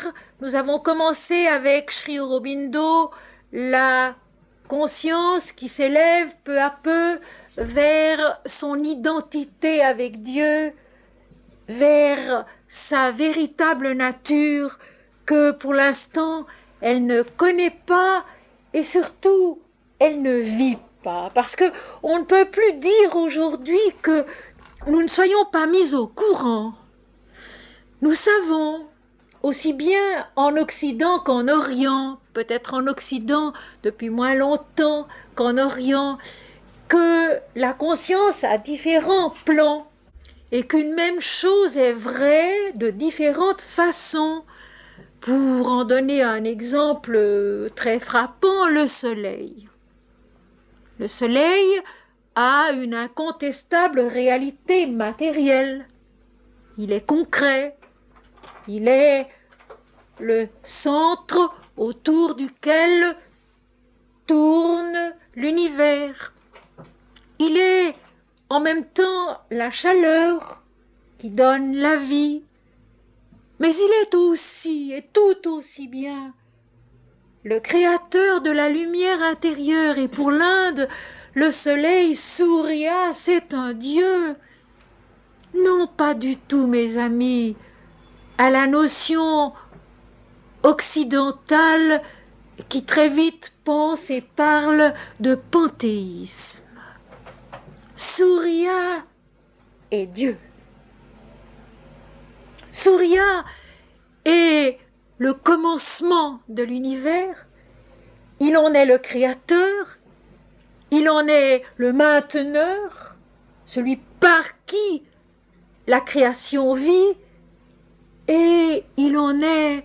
Hier, nous avons commencé avec Sri Aurobindo, la conscience qui s'élève peu à peu vers son identité avec Dieu, vers sa véritable nature que pour l'instant elle ne connaît pas et surtout elle ne vit pas. Parce que on ne peut plus dire aujourd'hui que nous ne soyons pas mis au courant. Nous savons, aussi bien en Occident qu'en Orient, peut-être en Occident depuis moins longtemps qu'en Orient, que la conscience a différents plans et qu'une même chose est vraie de différentes façons. Pour en donner un exemple très frappant, le soleil. Le soleil a une incontestable réalité matérielle. Il est concret. Il est le centre autour duquel tourne l'univers. Il est en même temps la chaleur qui donne la vie, mais il est aussi et tout aussi bien le créateur de la lumière intérieure. Et pour l'Inde, le soleil Surya, c'est un dieu. Non, pas du tout, mes amis, à la notion occidentale qui très vite pense et parle de panthéisme. Surya est Dieu. Surya est le commencement de l'univers. Il en est le créateur. Il en est le mainteneur, celui par qui la création vit. Et il en est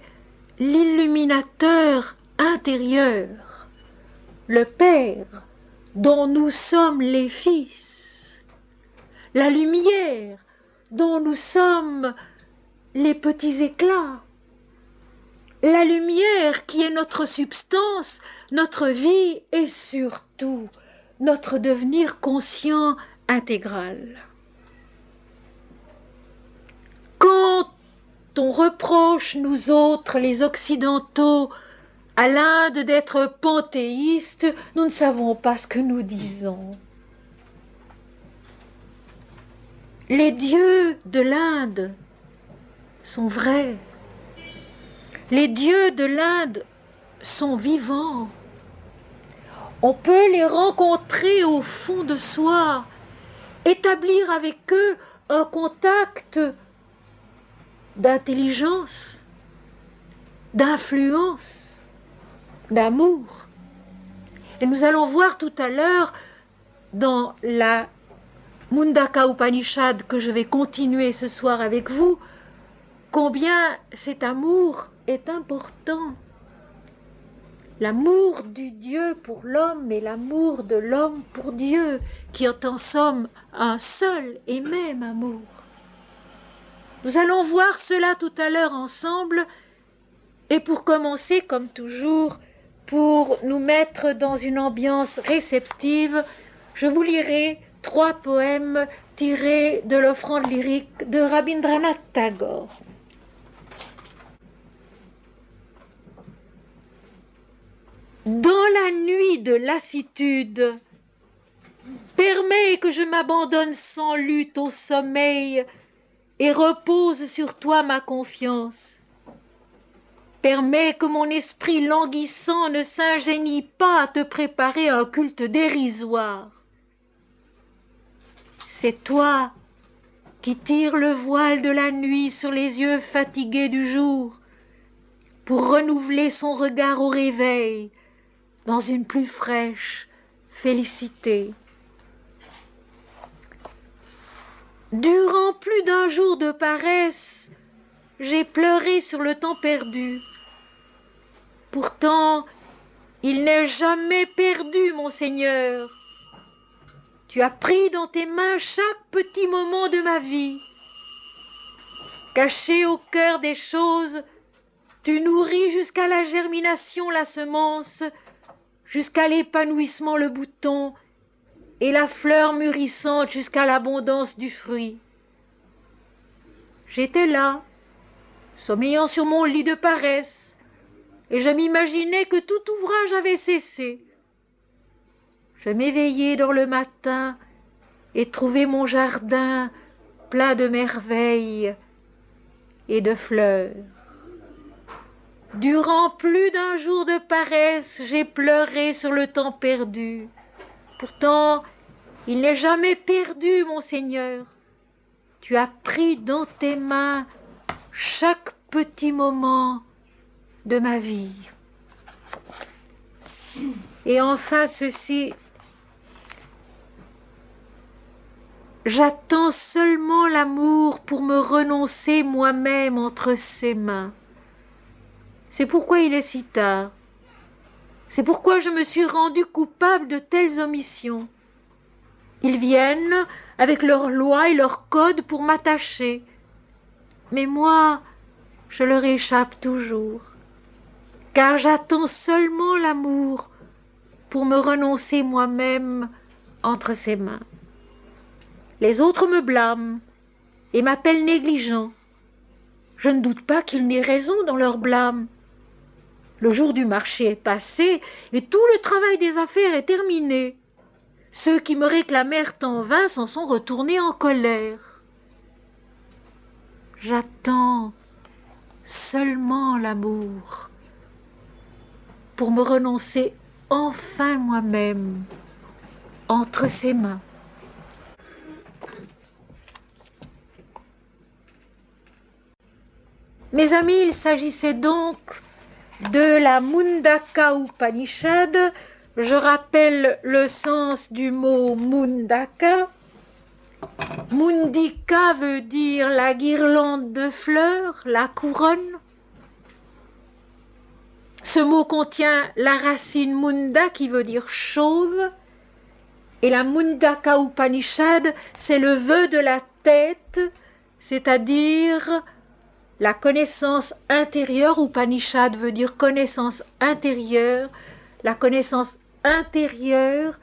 l'illuminateur intérieur, le Père dont nous sommes les fils, la lumière dont nous sommes les petits éclats, la lumière qui est notre substance, notre vie et surtout notre devenir conscient intégral. Quand on reproche, nous autres, les Occidentaux, à l'Inde d'être panthéiste, nous ne savons pas ce que nous disons. Les dieux de l'Inde sont vrais. Les dieux de l'Inde sont vivants. On peut les rencontrer au fond de soi, établir avec eux un contact d'intelligence, d'influence, d'amour. Et nous allons voir tout à l'heure dans la Mundaka Upanishad que je vais continuer ce soir avec vous, combien cet amour est important. L'amour du Dieu pour l'homme et l'amour de l'homme pour Dieu, qui est en somme un seul et même amour. Nous allons voir cela tout à l'heure ensemble, et pour commencer, comme toujours, pour nous mettre dans une ambiance réceptive, je vous lirai 3 poèmes tirés de l'offrande lyrique de Rabindranath Tagore. Dans la nuit de lassitude, permets que je m'abandonne sans lutte au sommeil et repose sur toi ma confiance. Permets que mon esprit languissant ne s'ingénie pas à te préparer un culte dérisoire. C'est toi qui tires le voile de la nuit sur les yeux fatigués du jour pour renouveler son regard au réveil dans une plus fraîche félicité. Durant plus d'un jour de paresse, j'ai pleuré sur le temps perdu. Pourtant, il n'est jamais perdu, mon Seigneur. Tu as pris dans tes mains chaque petit moment de ma vie. Caché au cœur des choses, tu nourris jusqu'à la germination la semence, jusqu'à l'épanouissement le bouton, et la fleur mûrissante jusqu'à l'abondance du fruit. J'étais là, sommeillant sur mon lit de paresse, et je m'imaginais que tout ouvrage avait cessé. Je m'éveillais dans le matin et trouvais mon jardin plein de merveilles et de fleurs. Durant plus d'un jour de paresse, j'ai pleuré sur le temps perdu. Pourtant, il n'est jamais perdu, mon Seigneur. Tu as pris dans tes mains chaque petit moment de ma vie. Et enfin ceci, j'attends seulement l'amour pour me renoncer moi-même entre ses mains. C'est pourquoi il est si tard. C'est pourquoi je me suis rendu coupable de telles omissions. Ils viennent avec leurs lois et leurs codes pour m'attacher. Mais moi, je leur échappe toujours, car j'attends seulement l'amour pour me renoncer moi-même entre ses mains. Les autres me blâment et m'appellent négligent. Je ne doute pas qu'ils n'aient raison dans leur blâme. Le jour du marché est passé et tout le travail des affaires est terminé. Ceux qui me réclamèrent en vain s'en sont retournés en colère. J'attends seulement l'amour pour me renoncer enfin moi-même entre ses mains. Mes amis, il s'agissait donc de la Mundaka Upanishad. Je rappelle le sens du mot Mundaka. Mundika veut dire la guirlande de fleurs, la couronne. Ce mot contient la racine Munda qui veut dire chauve. Et la Mundaka Upanishad, c'est le vœu de la tête, c'est-à-dire la connaissance intérieure. Upanishad veut dire connaissance intérieure, la connaissance intérieure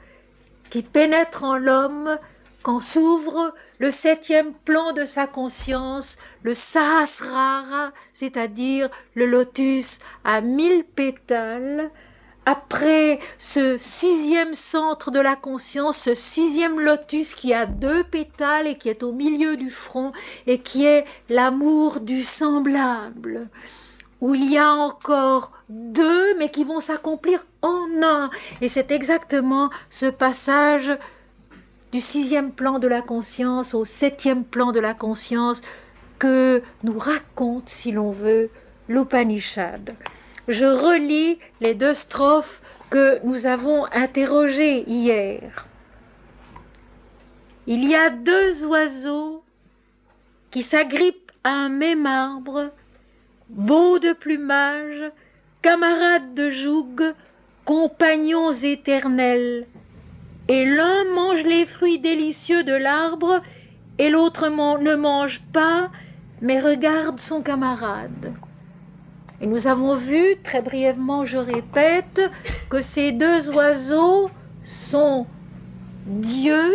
qui pénètre en l'homme quand s'ouvre le 7e plan de sa conscience, le Sahasrara, c'est-à-dire le lotus à 1000 pétales. Après ce 6e centre de la conscience, ce 6e lotus qui a 2 pétales et qui est au milieu du front et qui est l'amour du semblable, où il y a encore 2 mais qui vont s'accomplir en un. Et c'est exactement ce passage du 6e plan de la conscience au 7e plan de la conscience que nous raconte, si l'on veut, l'Upanishad. Je relis les 2 strophes que nous avons interrogées hier. Il y a 2 oiseaux qui s'agrippent à un même arbre, beaux de plumage, camarades de joug, compagnons éternels. Et l'un mange les fruits délicieux de l'arbre, et l'autre ne mange pas, mais regarde son camarade. Et nous avons vu, très brièvement je répète, que ces 2 oiseaux sont Dieu,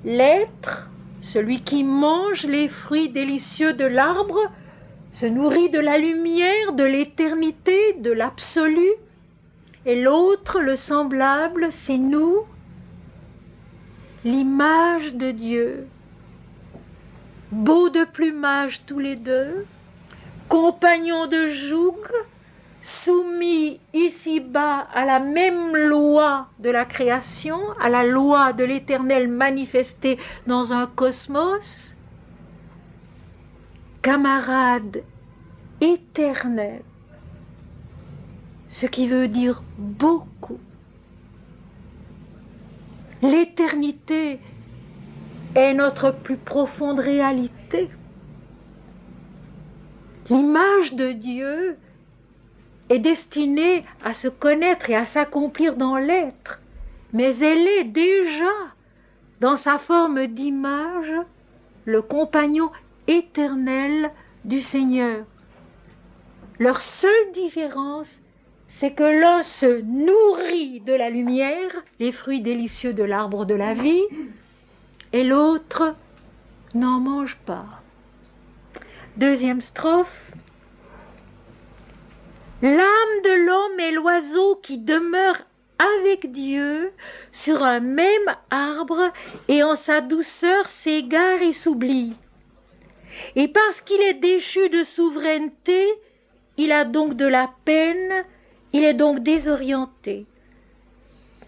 l'être, celui qui mange les fruits délicieux de l'arbre, se nourrit de la lumière, de l'éternité, de l'absolu, et l'autre, le semblable, c'est nous, l'image de Dieu, beaux de plumage tous les 2, compagnons de joug, soumis ici-bas à la même loi de la création, à la loi de l'éternel manifesté dans un cosmos, camarades éternels, ce qui veut dire beaucoup. L'éternité est notre plus profonde réalité. L'image de Dieu est destinée à se connaître et à s'accomplir dans l'être, mais elle est déjà, dans sa forme d'image, le compagnon éternel du Seigneur. Leur seule différence, c'est que l'un se nourrit de la lumière, les fruits délicieux de l'arbre de la vie, et l'autre n'en mange pas. Deuxième strophe. L'âme de l'homme est l'oiseau qui demeure avec Dieu sur un même arbre et en sa douceur s'égare et s'oublie. Et parce qu'il est déchu de souveraineté, il a donc de la peine, il est donc désorienté.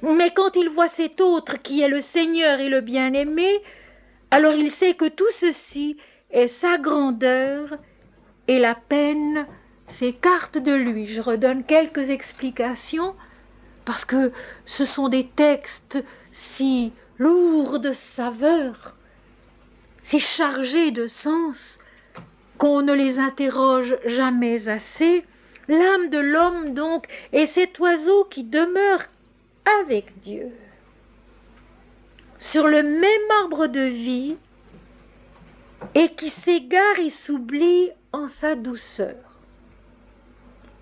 Mais quand il voit cet autre qui est le Seigneur et le bien-aimé, alors il sait que tout ceci est sa grandeur et la peine s'écarte de lui. Je redonne quelques explications parce que ce sont des textes si lourds de saveur, si chargés de sens, qu'on ne les interroge jamais assez. L'âme de l'homme, donc, est cet oiseau qui demeure avec Dieu, sur le même arbre de vie, et qui s'égare et s'oublie en sa douceur.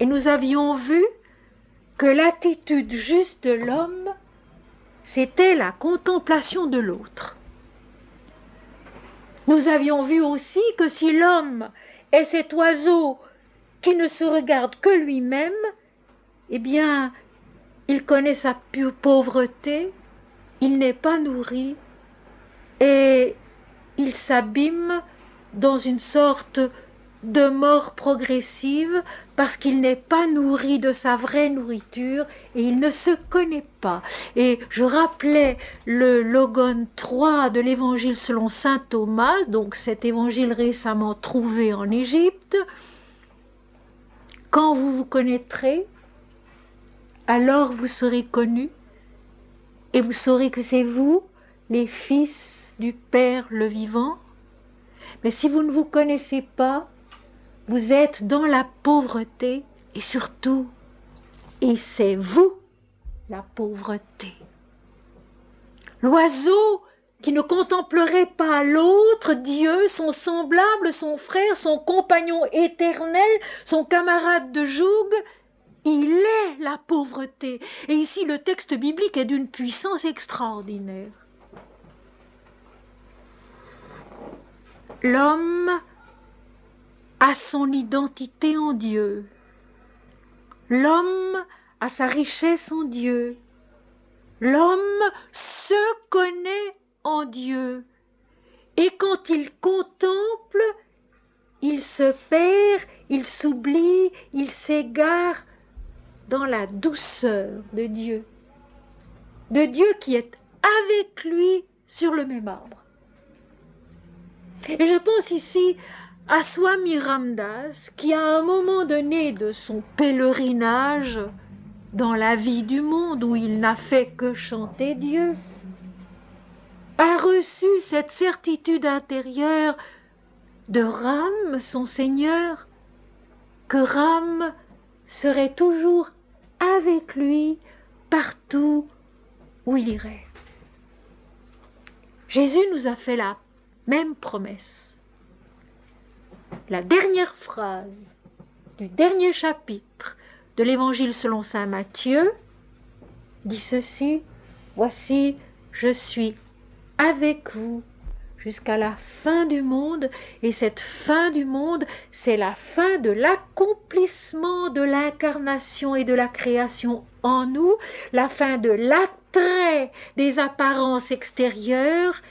Et nous avions vu que l'attitude juste de l'homme, c'était la contemplation de l'autre. Nous avions vu aussi que si l'homme est cet oiseau qui ne se regarde que lui-même, eh bien, il connaît sa pauvreté, il n'est pas nourri et il s'abîme dans une sorte de mort progressive parce qu'il n'est pas nourri de sa vraie nourriture et il ne se connaît pas. Et je rappelais le Logone 3 de l'évangile selon saint Thomas, donc cet évangile récemment trouvé en Égypte. Quand vous vous connaîtrez, alors vous serez connus et vous saurez que c'est vous, les fils du Père le vivant. Mais si vous ne vous connaissez pas, vous êtes dans la pauvreté et surtout, et c'est vous la pauvreté. L'oiseau qui ne contemplerait pas l'autre, Dieu, son semblable, son frère, son compagnon éternel, son camarade de joug, il est la pauvreté. Et ici, le texte biblique est d'une puissance extraordinaire. L'homme a son identité en Dieu. L'homme a sa richesse en Dieu. L'homme se connaît en Dieu. Et quand il contemple, il se perd, il s'oublie, il s'égare dans la douceur de Dieu qui est avec lui sur le même arbre. Et je pense ici à Swami Ramdas, qui à un moment donné de son pèlerinage dans la vie du monde où il n'a fait que chanter Dieu, a reçu cette certitude intérieure de Ram, son Seigneur, que Ram serait toujours avec lui partout où il irait. Jésus nous a fait la même promesse. La dernière phrase du dernier chapitre de l'Évangile selon saint Matthieu dit ceci: voici, je suis avec vous jusqu'à la fin du monde, et cette fin du monde, c'est la fin de l'accomplissement de l'incarnation et de la création en nous, la fin de l'attrait des apparences extérieures,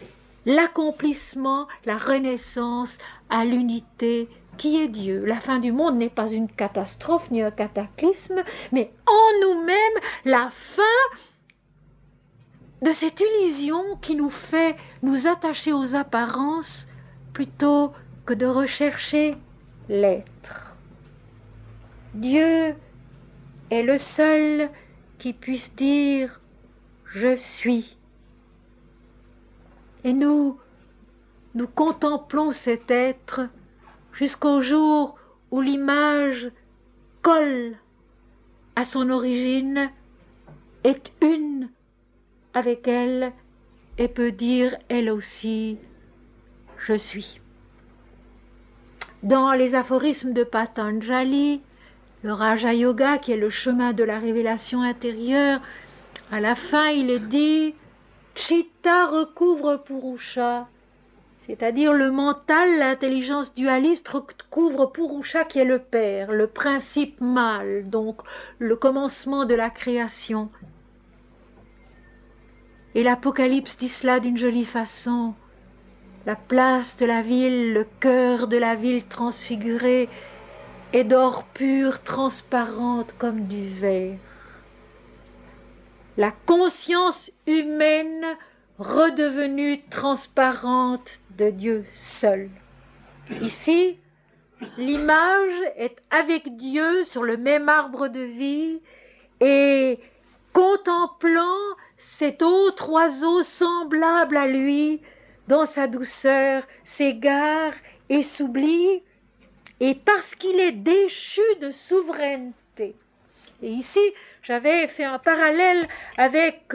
l'accomplissement, la renaissance à l'unité qui est Dieu. La fin du monde n'est pas une catastrophe ni un cataclysme, mais en nous-mêmes, la fin de cette illusion qui nous fait nous attacher aux apparences plutôt que de rechercher l'être. Dieu est le seul qui puisse dire « je suis ». Et nous contemplons cet être jusqu'au jour où l'image colle à son origine, est une avec elle et peut dire elle aussi « je suis ». Dans les aphorismes de Patanjali, le Raja Yoga, qui est le chemin de la révélation intérieure, à la fin il est dit « Chitta recouvre Purusha », c'est-à-dire le mental, l'intelligence dualiste recouvre Purusha qui est le père, le principe mâle, donc le commencement de la création. Et l'Apocalypse dit cela d'une jolie façon. La place de la ville, le cœur de la ville transfigurée est d'or pur, transparente comme du verre. La conscience humaine redevenue transparente de Dieu seul. Ici, l'image est avec Dieu sur le même arbre de vie et contemplant cet autre oiseau semblable à lui, dans sa douceur, s'égare et s'oublie, et parce qu'il est déchu de souveraineté. Et ici, j'avais fait un parallèle avec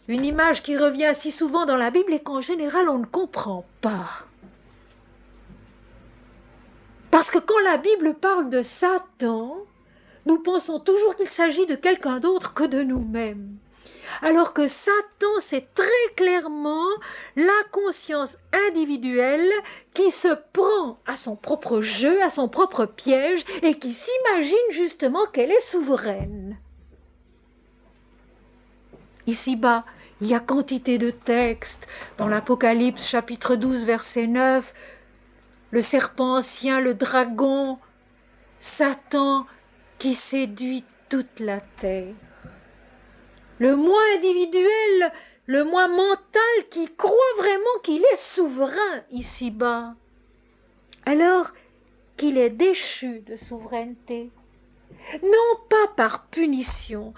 une image qui revient si souvent dans la Bible et qu'en général on ne comprend pas. Parce que quand la Bible parle de Satan, nous pensons toujours qu'il s'agit de quelqu'un d'autre que de nous-mêmes. Alors que Satan, c'est très clairement la conscience individuelle qui se prend à son propre jeu, à son propre piège, et qui s'imagine justement qu'elle est souveraine. Ici-bas, il y a quantité de textes. Dans l'Apocalypse, chapitre 12, verset 9, le serpent ancien, le dragon, Satan qui séduit toute la terre. Le moi individuel, le moi mental qui croit vraiment qu'il est souverain ici-bas, alors qu'il est déchu de souveraineté. Non pas par punition.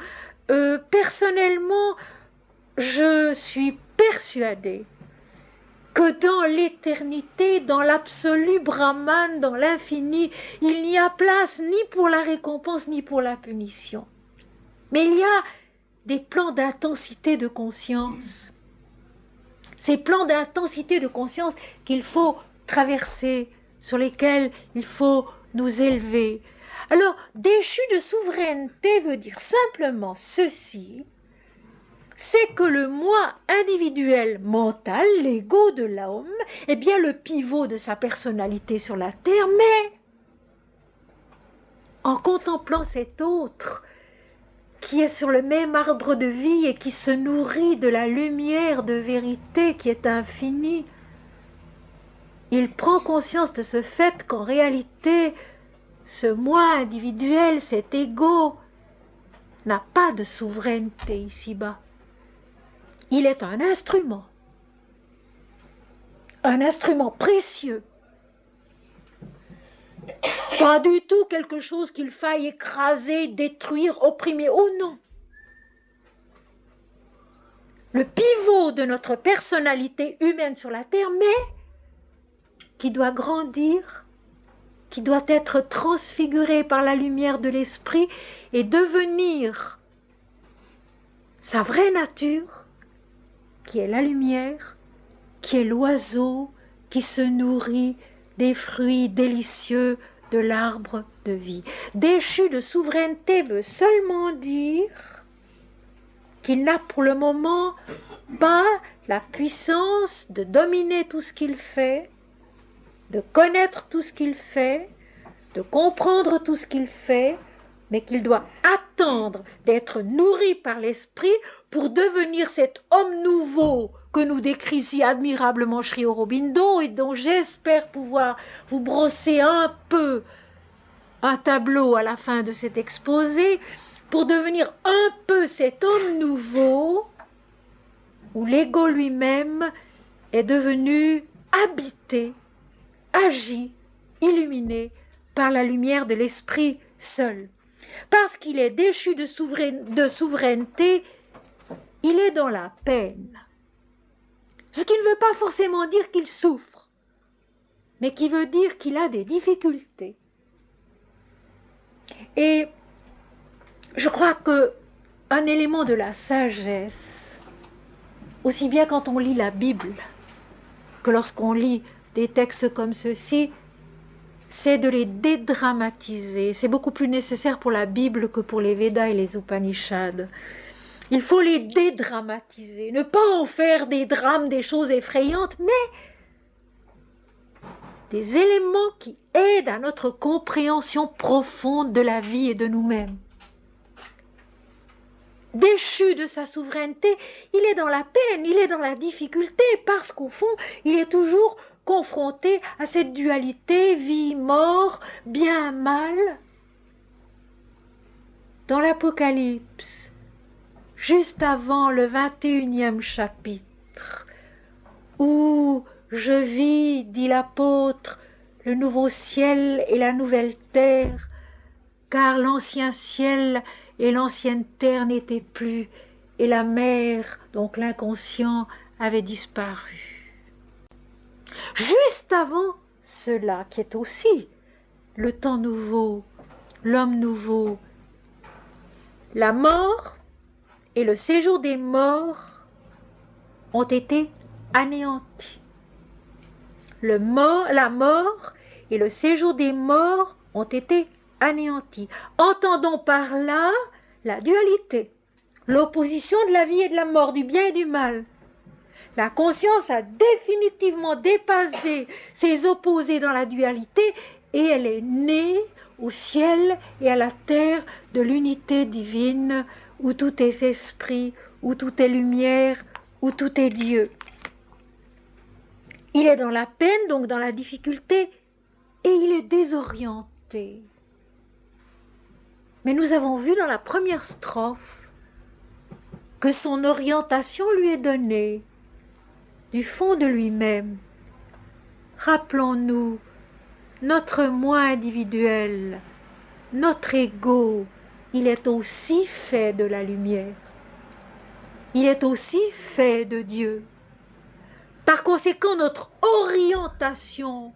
Personnellement, je suis persuadée que dans l'éternité, dans l'absolu Brahman, dans l'infini, il n'y a place ni pour la récompense ni pour la punition. Mais il y a des plans d'intensité de conscience. Ces plans d'intensité de conscience qu'il faut traverser, sur lesquels il faut nous élever. Alors, déchu de souveraineté veut dire simplement ceci, c'est que le moi individuel mental, l'ego de l'homme, est bien le pivot de sa personnalité sur la terre, mais en contemplant cet autre, qui est sur le même arbre de vie et qui se nourrit de la lumière de vérité qui est infinie, il prend conscience de ce fait qu'en réalité, ce moi individuel, cet ego, n'a pas de souveraineté ici-bas. Il est un instrument précieux. Pas du tout quelque chose qu'il faille écraser, détruire, opprimer. Oh non! Le pivot de notre personnalité humaine sur la terre, mais qui doit grandir, qui doit être transfiguré par la lumière de l'esprit et devenir sa vraie nature, qui est la lumière, qui est l'oiseau qui se nourrit des fruits délicieux de l'arbre de vie. Déchu de souveraineté veut seulement dire qu'il n'a pour le moment pas la puissance de dominer tout ce qu'il fait, de connaître tout ce qu'il fait, de comprendre tout ce qu'il fait, mais qu'il doit attendre d'être nourri par l'esprit pour devenir cet homme nouveau que nous décrit si admirablement Sri Aurobindo et dont j'espère pouvoir vous brosser un peu un tableau à la fin de cet exposé, pour devenir un peu cet homme nouveau où l'ego lui-même est devenu habité, agi, illuminé par la lumière de l'esprit seul. Parce qu'il est déchu de souveraineté, il est dans la peine. Ce qui ne veut pas forcément dire qu'il souffre, mais qui veut dire qu'il a des difficultés. Et je crois qu'un élément de la sagesse, aussi bien quand on lit la Bible que lorsqu'on lit des textes comme ceux-ci, c'est de les dédramatiser. C'est beaucoup plus nécessaire pour la Bible que pour les Védas et les Upanishads. Il faut les dédramatiser, ne pas en faire des drames, des choses effrayantes, mais des éléments qui aident à notre compréhension profonde de la vie et de nous-mêmes. Déchu de sa souveraineté, il est dans la peine, il est dans la difficulté, parce qu'au fond, il est toujours confronté à cette dualité vie-mort, bien-mal. Dans l'Apocalypse, juste avant le 21e chapitre, où je vis, dit l'apôtre, le nouveau ciel et la nouvelle terre, car l'ancien ciel et l'ancienne terre n'étaient plus, et la mer, donc l'inconscient, avait disparu. Juste avant cela, qui est aussi le temps nouveau, l'homme nouveau, la mort et le séjour des morts ont été anéantis. La mort et le séjour des morts ont été anéantis. Entendons par là la dualité, l'opposition de la vie et de la mort, du bien et du mal. La conscience a définitivement dépassé ces opposés dans la dualité et elle est née au ciel et à la terre de l'unité divine où tout est esprit, où tout est lumière, où tout est Dieu. Il est dans la peine, donc dans la difficulté, et il est désorienté. Mais nous avons vu dans la première strophe que son orientation lui est donnée du fond de lui-même. Rappelons-nous notre moi individuel, notre ego, il est aussi fait de la lumière. Il est aussi fait de Dieu. Par conséquent, notre orientation,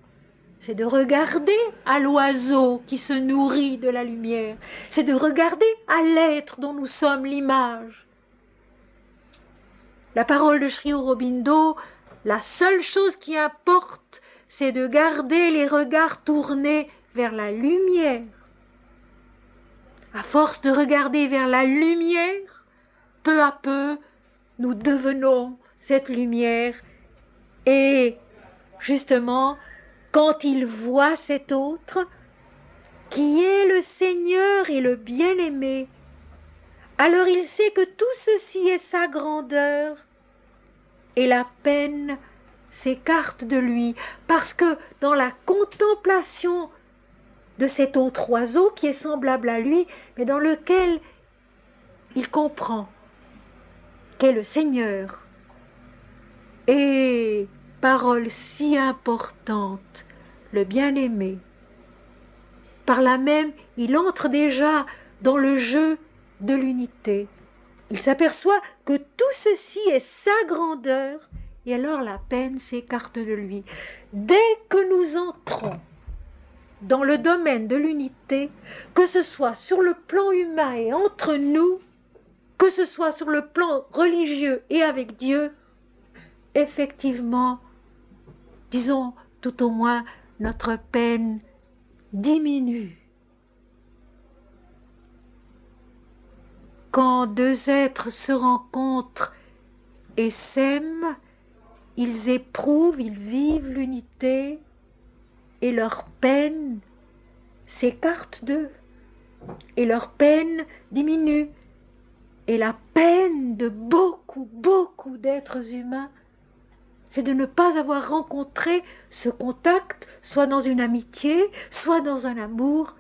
c'est de regarder à l'oiseau qui se nourrit de la lumière. C'est de regarder à l'être dont nous sommes l'image. La parole de Sri Aurobindo, la seule chose qui importe, c'est de garder les regards tournés vers la lumière. À force de regarder vers la lumière, peu à peu, nous devenons cette lumière. Et justement, quand il voit cet autre, qui est le Seigneur et le bien-aimé, alors il sait que tout ceci est sa grandeur, et la peine s'écarte de lui, parce que dans la contemplation de cet autre oiseau qui est semblable à lui, mais dans lequel il comprend qu'est le Seigneur, et parole si importante, le bien-aimé. Par là même, il entre déjà dans le jeu de l'unité. Il s'aperçoit que tout ceci est sa grandeur, et alors la peine s'écarte de lui. Dès que nous entrons dans le domaine de l'unité, que ce soit sur le plan humain et entre nous, que ce soit sur le plan religieux et avec Dieu, effectivement, disons tout au moins, notre peine diminue. Quand deux êtres se rencontrent et s'aiment, ils éprouvent, ils vivent l'unité et leur peine s'écarte d'eux et leur peine diminue. Et la peine de beaucoup d'êtres humains, c'est de ne pas avoir rencontré ce contact, soit dans une amitié, soit dans un amour,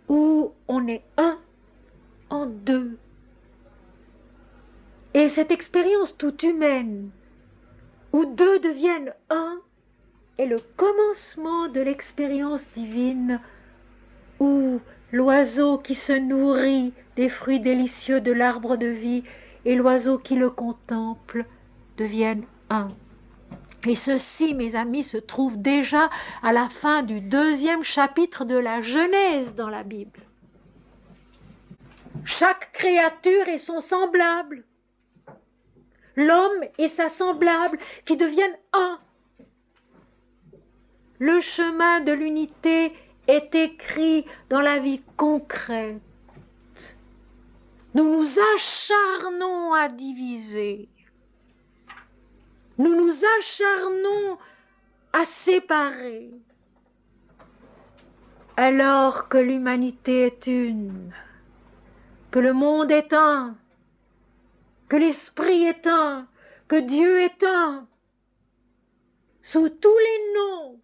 où on est un en deux. Et cette expérience toute humaine, où deux deviennent un, est le commencement de l'expérience divine, où l'oiseau qui se nourrit des fruits délicieux de l'arbre de vie et l'oiseau qui le contemple deviennent un. Et ceci, mes amis, se trouve déjà à la fin du 2e chapitre de la Genèse dans la Bible. Chaque créature est son semblable. L'homme et sa semblable qui deviennent un. Le chemin de l'unité est écrit dans la vie concrète. Nous nous acharnons à diviser. Nous nous acharnons à séparer, alors que l'humanité est une, que le monde est un, que l'esprit est un, que Dieu est un, sous tous les noms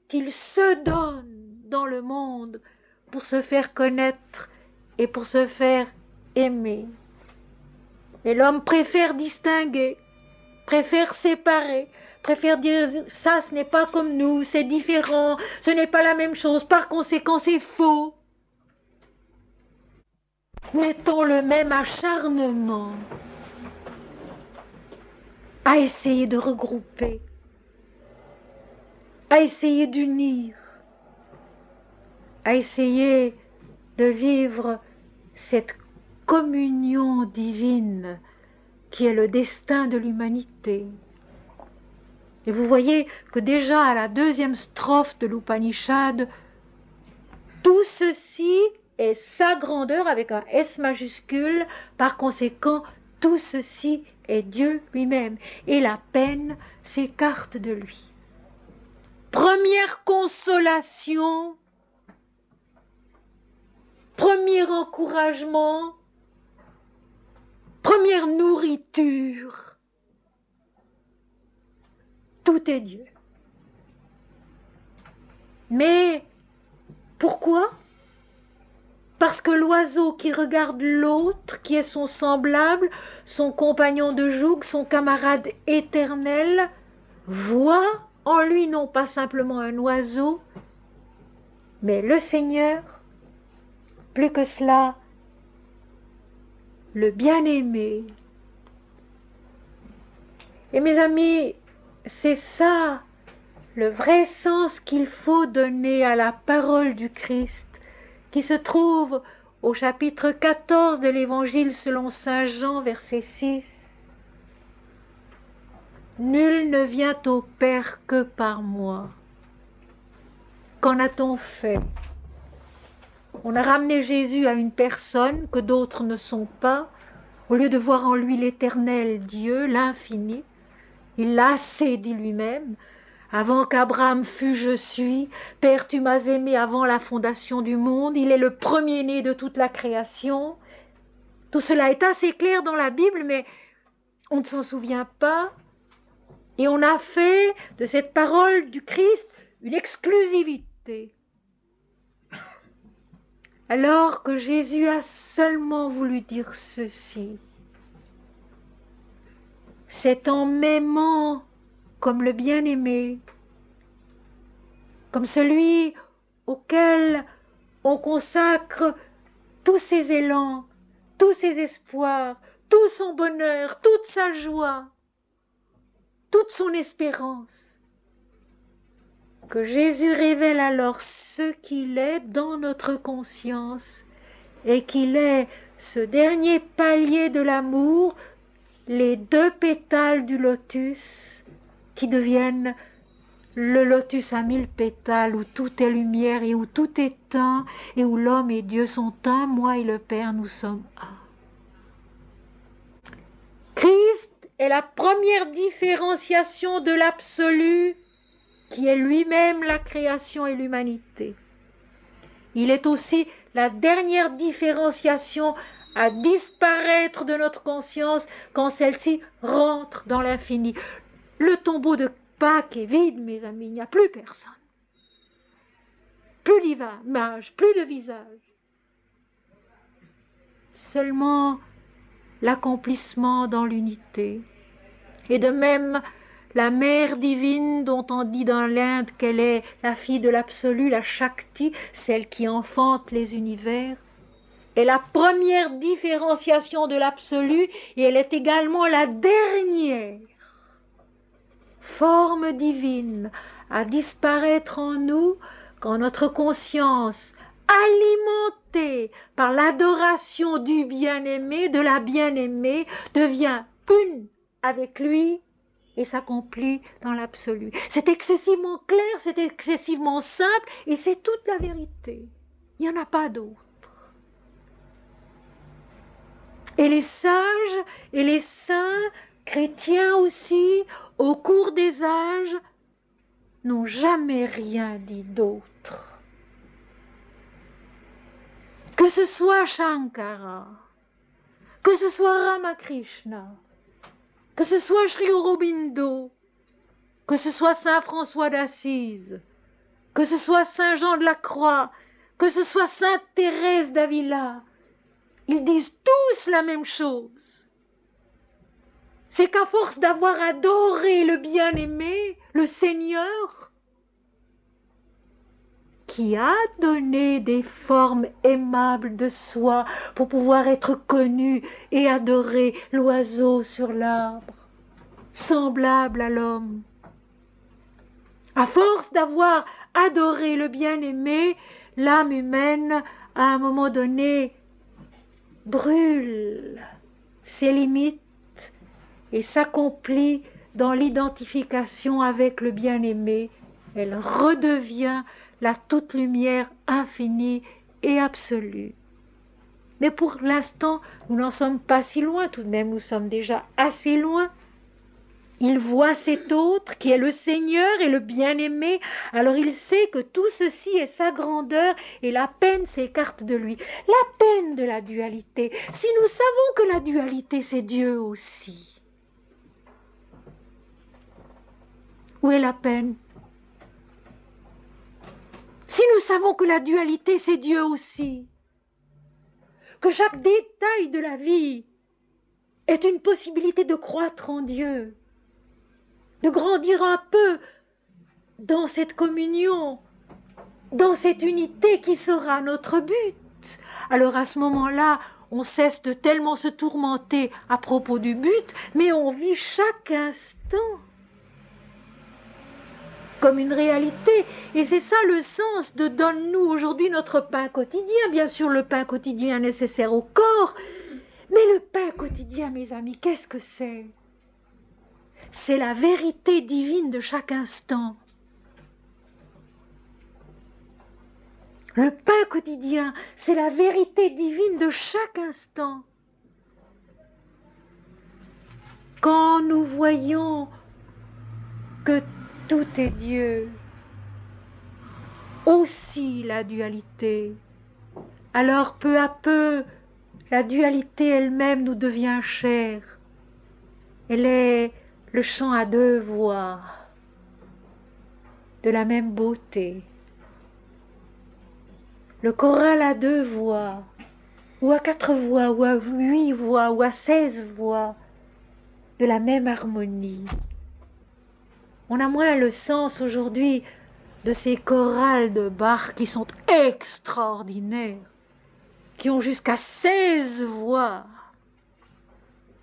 qu'il se donne dans le monde pour se faire connaître et pour se faire aimer. Et l'homme préfère distinguer, préfère séparer, préfère dire ça ce n'est pas comme nous, c'est différent, ce n'est pas la même chose, par conséquent c'est faux. Mettons le même acharnement à essayer de regrouper, à essayer d'unir, à essayer de vivre cette communion divine qui est le destin de l'humanité. Et vous voyez que déjà à la deuxième strophe de l'Upanishad, tout ceci est sa grandeur avec un S majuscule, par conséquent tout ceci est Dieu lui-même, et la peine s'écarte de lui. Première consolation, premier encouragement, première nourriture, tout est Dieu. Mais pourquoi ? Parce que l'oiseau qui regarde l'autre, qui est son semblable, son compagnon de joug, son camarade éternel, voit en lui non pas simplement un oiseau, mais le Seigneur, plus que cela, le bien-aimé. Et mes amis, c'est ça le vrai sens qu'il faut donner à la parole du Christ, qui se trouve au chapitre 14 de l'Évangile selon saint Jean, verset 6. Nul ne vient au Père que par moi. Qu'en a-t-on fait ? On a ramené Jésus à une personne que d'autres ne sont pas, au lieu de voir en lui l'éternel Dieu, l'infini. Il l'a assez dit lui-même. Avant qu'Abraham fût, je suis. Père, tu m'as aimé avant la fondation du monde. Il est le premier-né de toute la création. Tout cela est assez clair dans la Bible, mais on ne s'en souvient pas. Et on a fait de cette parole du Christ une exclusivité. Alors que Jésus a seulement voulu dire ceci. C'est en m'aimant comme le bien-aimé, comme celui auquel on consacre tous ses élans, tous ses espoirs, tout son bonheur, toute sa joie, toute son espérance, que Jésus révèle alors ce qu'il est dans notre conscience et qu'il est ce dernier palier de l'amour, les deux pétales du lotus qui deviennent le lotus à 1000 pétales où tout est lumière et où tout est un et où l'homme et Dieu sont un, moi et le Père nous sommes un. Christ est la première différenciation de l'absolu qui est lui-même la création et l'humanité. Il est aussi la dernière différenciation à disparaître de notre conscience quand celle-ci rentre dans l'infini. Le tombeau de Pâques est vide, mes amis, il n'y a plus personne. Plus d'image, plus de visage. Seulement l'accomplissement dans l'unité. Et de même, la mère divine dont on dit dans l'Inde qu'elle est la fille de l'absolu, la Shakti, celle qui enfante les univers, est la première différenciation de l'absolu et elle est également la dernière forme divine à disparaître en nous quand notre conscience, alimentée par l'adoration du bien-aimé, de la bien-aimée, devient une avec lui et s'accomplit dans l'absolu. C'est excessivement clair, c'est excessivement simple et c'est toute la vérité. Il n'y en a pas d'autre. Et les sages et les saints chrétiens aussi, au cours des âges, n'ont jamais rien dit d'autre. Que ce soit Shankara, que ce soit Ramakrishna, que ce soit Sri Aurobindo, que ce soit Saint François d'Assise, que ce soit Saint Jean de la Croix, que ce soit Sainte Thérèse d'Avila, ils disent tous la même chose. C'est qu'à force d'avoir adoré le bien-aimé, le Seigneur, qui a donné des formes aimables de soi pour pouvoir être connu et adoré, l'oiseau sur l'arbre, semblable à l'homme. À force d'avoir adoré le bien-aimé, l'âme humaine, à un moment donné, brûle ses limites et s'accomplit dans l'identification avec le bien-aimé. Elle redevient la toute lumière infinie et absolue. Mais pour l'instant, nous n'en sommes pas si loin, tout de même nous sommes déjà assez loin. Il voit cet autre qui est le Seigneur et le bien-aimé, alors il sait que tout ceci est sa grandeur et la peine s'écarte de lui. La peine de la dualité. Si nous savons que la dualité c'est Dieu aussi, où est la peine? Si nous savons que la dualité c'est Dieu aussi, que chaque détail de la vie est une possibilité de croître en Dieu, de grandir un peu dans cette communion, dans cette unité qui sera notre but, alors à ce moment-là, on cesse de tellement se tourmenter à propos du but, mais on vit chaque instant comme une réalité. Et c'est ça le sens de donne-nous aujourd'hui notre pain quotidien. Bien sûr, le pain quotidien nécessaire au corps, mais le pain quotidien, mes amis, qu'est-ce que c'est? C'est la vérité divine de chaque instant. Le pain quotidien, c'est la vérité divine de chaque instant. Quand nous voyons que tout est Dieu, aussi la dualité, alors peu à peu, la dualité elle-même nous devient chère. Elle est le chant à deux voix, de la même beauté. Le choral à deux voix, ou à 4 voix, ou à 8 voix, ou à 16 voix, de la même harmonie. On a moins le sens aujourd'hui de ces chorales de Bach qui sont extraordinaires, qui ont jusqu'à 16 voix,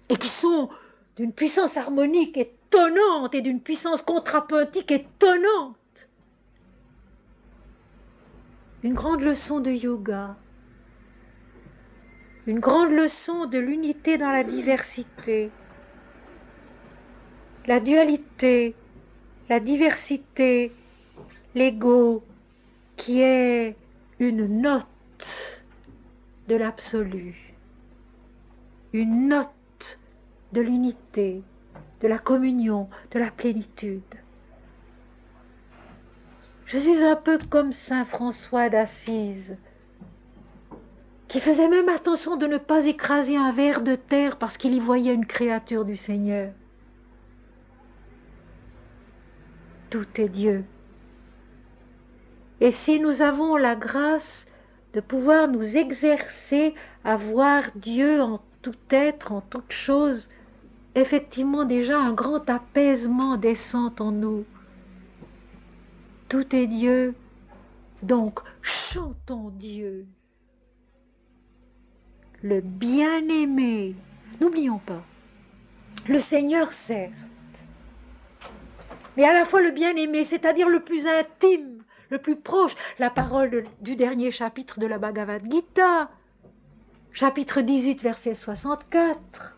et qui sont d'une puissance harmonique étonnante et d'une puissance contrapuntique étonnante. Une grande leçon de yoga, une grande leçon de l'unité dans la diversité, la dualité, la diversité, l'ego, qui est une note de l'absolu, une note de l'unité, de la communion, de la plénitude. Je suis un peu comme Saint François d'Assise, qui faisait même attention de ne pas écraser un ver de terre parce qu'il y voyait une créature du Seigneur. Tout est Dieu. Et si nous avons la grâce de pouvoir nous exercer à voir Dieu en tout être, en toute chose, effectivement déjà un grand apaisement descend en nous. Tout est Dieu, donc chantons Dieu. Le bien-aimé, n'oublions pas, le Seigneur certes, mais à la fois le bien-aimé, c'est-à-dire le plus intime, le plus proche, la parole du dernier chapitre de la Bhagavad Gita, chapitre 18, verset 64.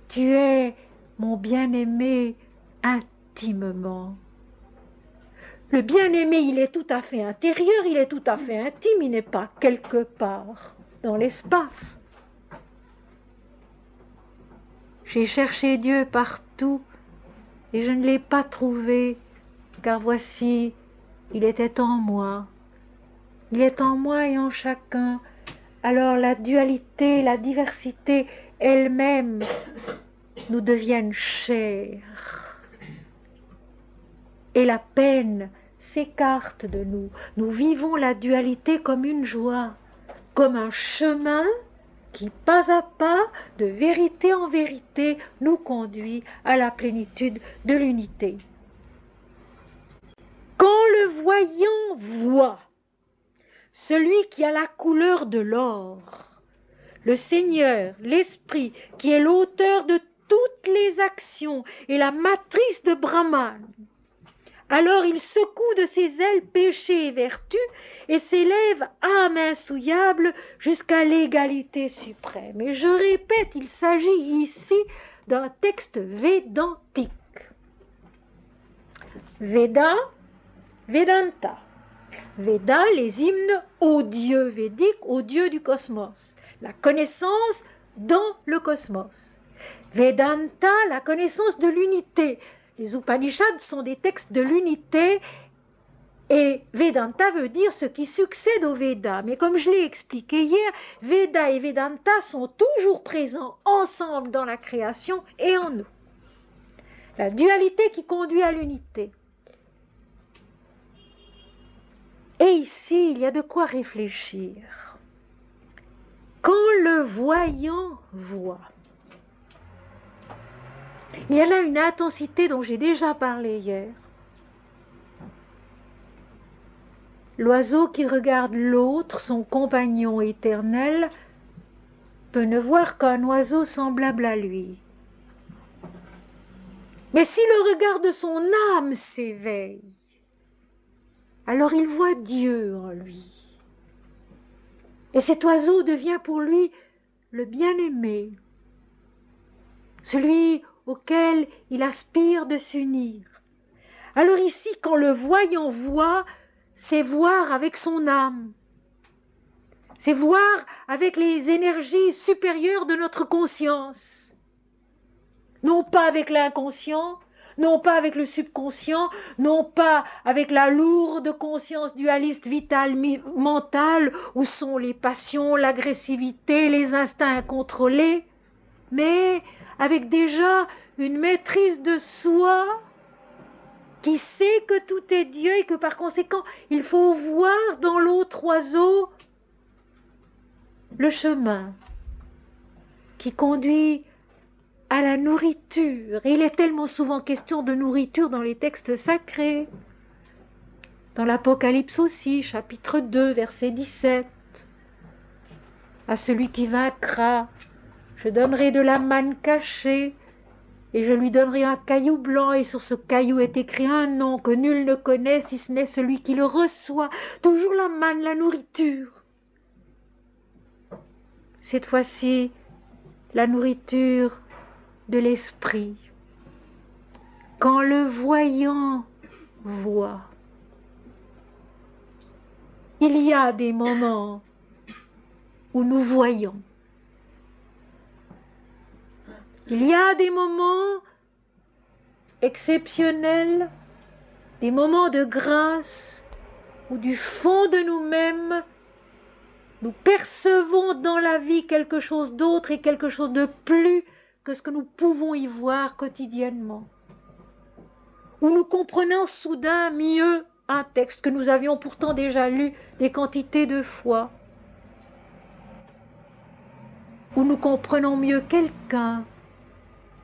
Tu es mon bien-aimé intimement. Le bien-aimé, il est tout à fait intérieur, il est tout à fait intime, il n'est pas quelque part dans l'espace. J'ai cherché Dieu partout et je ne l'ai pas trouvé. car voici, il était en moi. Il est en moi et en chacun. Alors la dualité, la diversité elle-même nous deviennent chères. Et la peine s'écarte de nous. Nous vivons la dualité comme une joie, comme un chemin qui, pas à pas, de vérité en vérité, nous conduit à la plénitude de l'unité. Quand le voyant voit, celui qui a la couleur de l'or, le Seigneur, l'Esprit, qui est l'auteur de toutes les actions et la matrice de Brahman, alors il secoue de ses ailes péché et vertu et s'élève, âme insouillable, jusqu'à l'égalité suprême. Et je répète, il s'agit ici d'un texte védantique. Veda, Vedanta. Veda, les hymnes aux dieux védiques, aux dieux du cosmos. La connaissance dans le cosmos. Vedanta, la connaissance de l'unité. Les Upanishads sont des textes de l'unité et Vedanta veut dire ce qui succède au Veda. Mais comme je l'ai expliqué hier, Veda et Vedanta sont toujours présents ensemble dans la création et en nous. La dualité qui conduit à l'unité. Et ici, il y a de quoi réfléchir. Quand le voyant voit, il y a là une intensité dont j'ai déjà parlé hier. L'oiseau qui regarde l'autre, son compagnon éternel, peut ne voir qu'un oiseau semblable à lui. Mais si le regard de son âme s'éveille, alors il voit Dieu en lui. Et cet oiseau devient pour lui le bien-aimé, celui auquel il aspire de s'unir. Alors ici, quand le voyant voit, c'est voir avec son âme, c'est voir avec les énergies supérieures de notre conscience, non pas avec l'inconscient, non pas avec le subconscient, non pas avec la lourde conscience dualiste vitale mentale où sont les passions, l'agressivité, les instincts incontrôlés, mais avec déjà une maîtrise de soi qui sait que tout est Dieu et que par conséquent il faut voir dans l'autre oiseau le chemin qui conduit à la nourriture. Et il est tellement souvent question de nourriture dans les textes sacrés. Dans l'Apocalypse aussi, chapitre 2, verset 17. À celui qui vaincra, je donnerai de la manne cachée, et je lui donnerai un caillou blanc, et sur ce caillou est écrit un nom que nul ne connaît, si ce n'est celui qui le reçoit. Toujours la manne, la nourriture. Cette fois-ci, la nourriture de l'esprit. Quand le voyant voit, il y a des moments où nous voyons. Il y a des moments exceptionnels, des moments de grâce où du fond de nous-mêmes, nous percevons dans la vie quelque chose d'autre et quelque chose de plus que ce que nous pouvons y voir quotidiennement. Où nous comprenons soudain mieux un texte que nous avions pourtant déjà lu des quantités de fois. Où nous comprenons mieux quelqu'un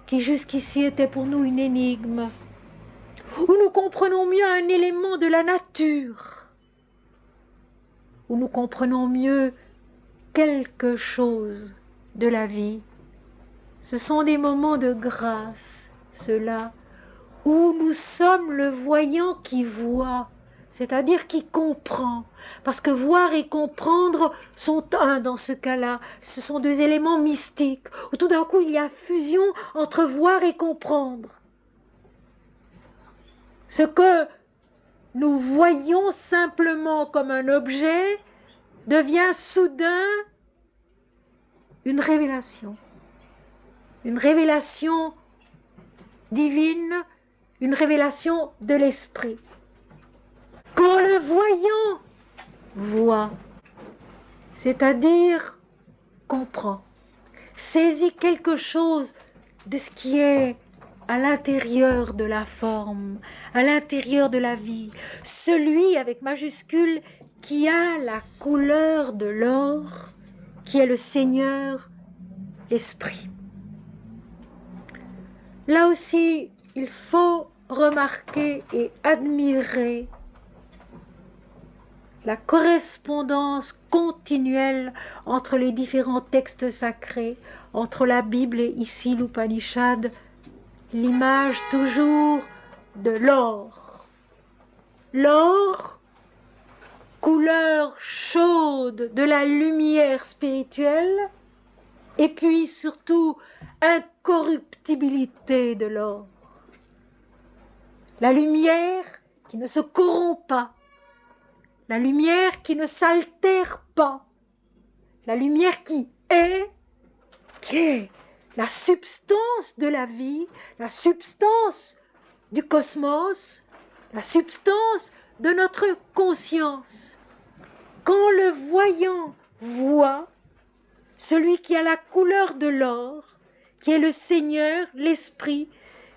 qui jusqu'ici était pour nous une énigme. Où nous comprenons mieux un élément de la nature. Où nous comprenons mieux quelque chose de la vie. Ce sont des moments de grâce, ceux-là, où nous sommes le voyant qui voit, c'est-à-dire qui comprend. Parce que voir et comprendre sont un dans ce cas-là. Ce sont deux éléments mystiques, où tout d'un coup il y a fusion entre voir et comprendre. Ce que nous voyons simplement comme un objet devient soudain une révélation divine, une révélation de l'esprit. Quand le voyant voit, c'est-à-dire comprend, saisit quelque chose de ce qui est à l'intérieur de la forme, à l'intérieur de la vie, celui avec majuscule qui a la couleur de l'or, qui est le Seigneur, l'Esprit. Là aussi, il faut remarquer et admirer la correspondance continuelle entre les différents textes sacrés, entre la Bible et ici l'Upanishad, l'image toujours de l'or. L'or, couleur chaude de la lumière spirituelle, et puis surtout incorruptibilité de l'or. La lumière qui ne se corrompt pas, la lumière qui ne s'altère pas, la lumière qui est la substance de la vie, la substance du cosmos, la substance de notre conscience. Quand le voyant voit, celui qui a la couleur de l'or, qui est le Seigneur, l'Esprit,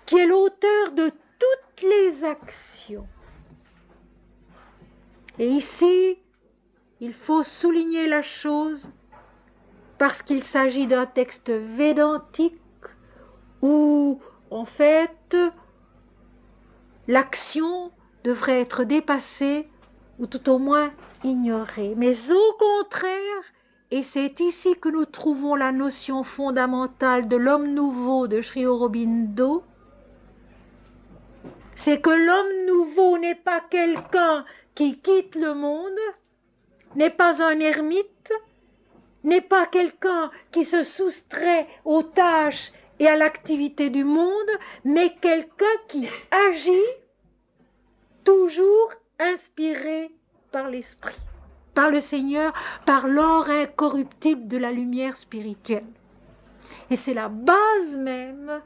qui est l'auteur de toutes les actions. Et ici, il faut souligner la chose parce qu'il s'agit d'un texte védantique où, en fait, l'action devrait être dépassée ou tout au moins ignorée. Mais au contraire, et c'est ici que nous trouvons la notion fondamentale de l'homme nouveau de Sri Aurobindo, c'est que l'homme nouveau n'est pas quelqu'un qui quitte le monde, n'est pas un ermite, n'est pas quelqu'un qui se soustrait aux tâches et à l'activité du monde, mais quelqu'un qui agit toujours inspiré par l'Esprit, par le Seigneur, par l'or incorruptible de la lumière spirituelle. Et c'est la base même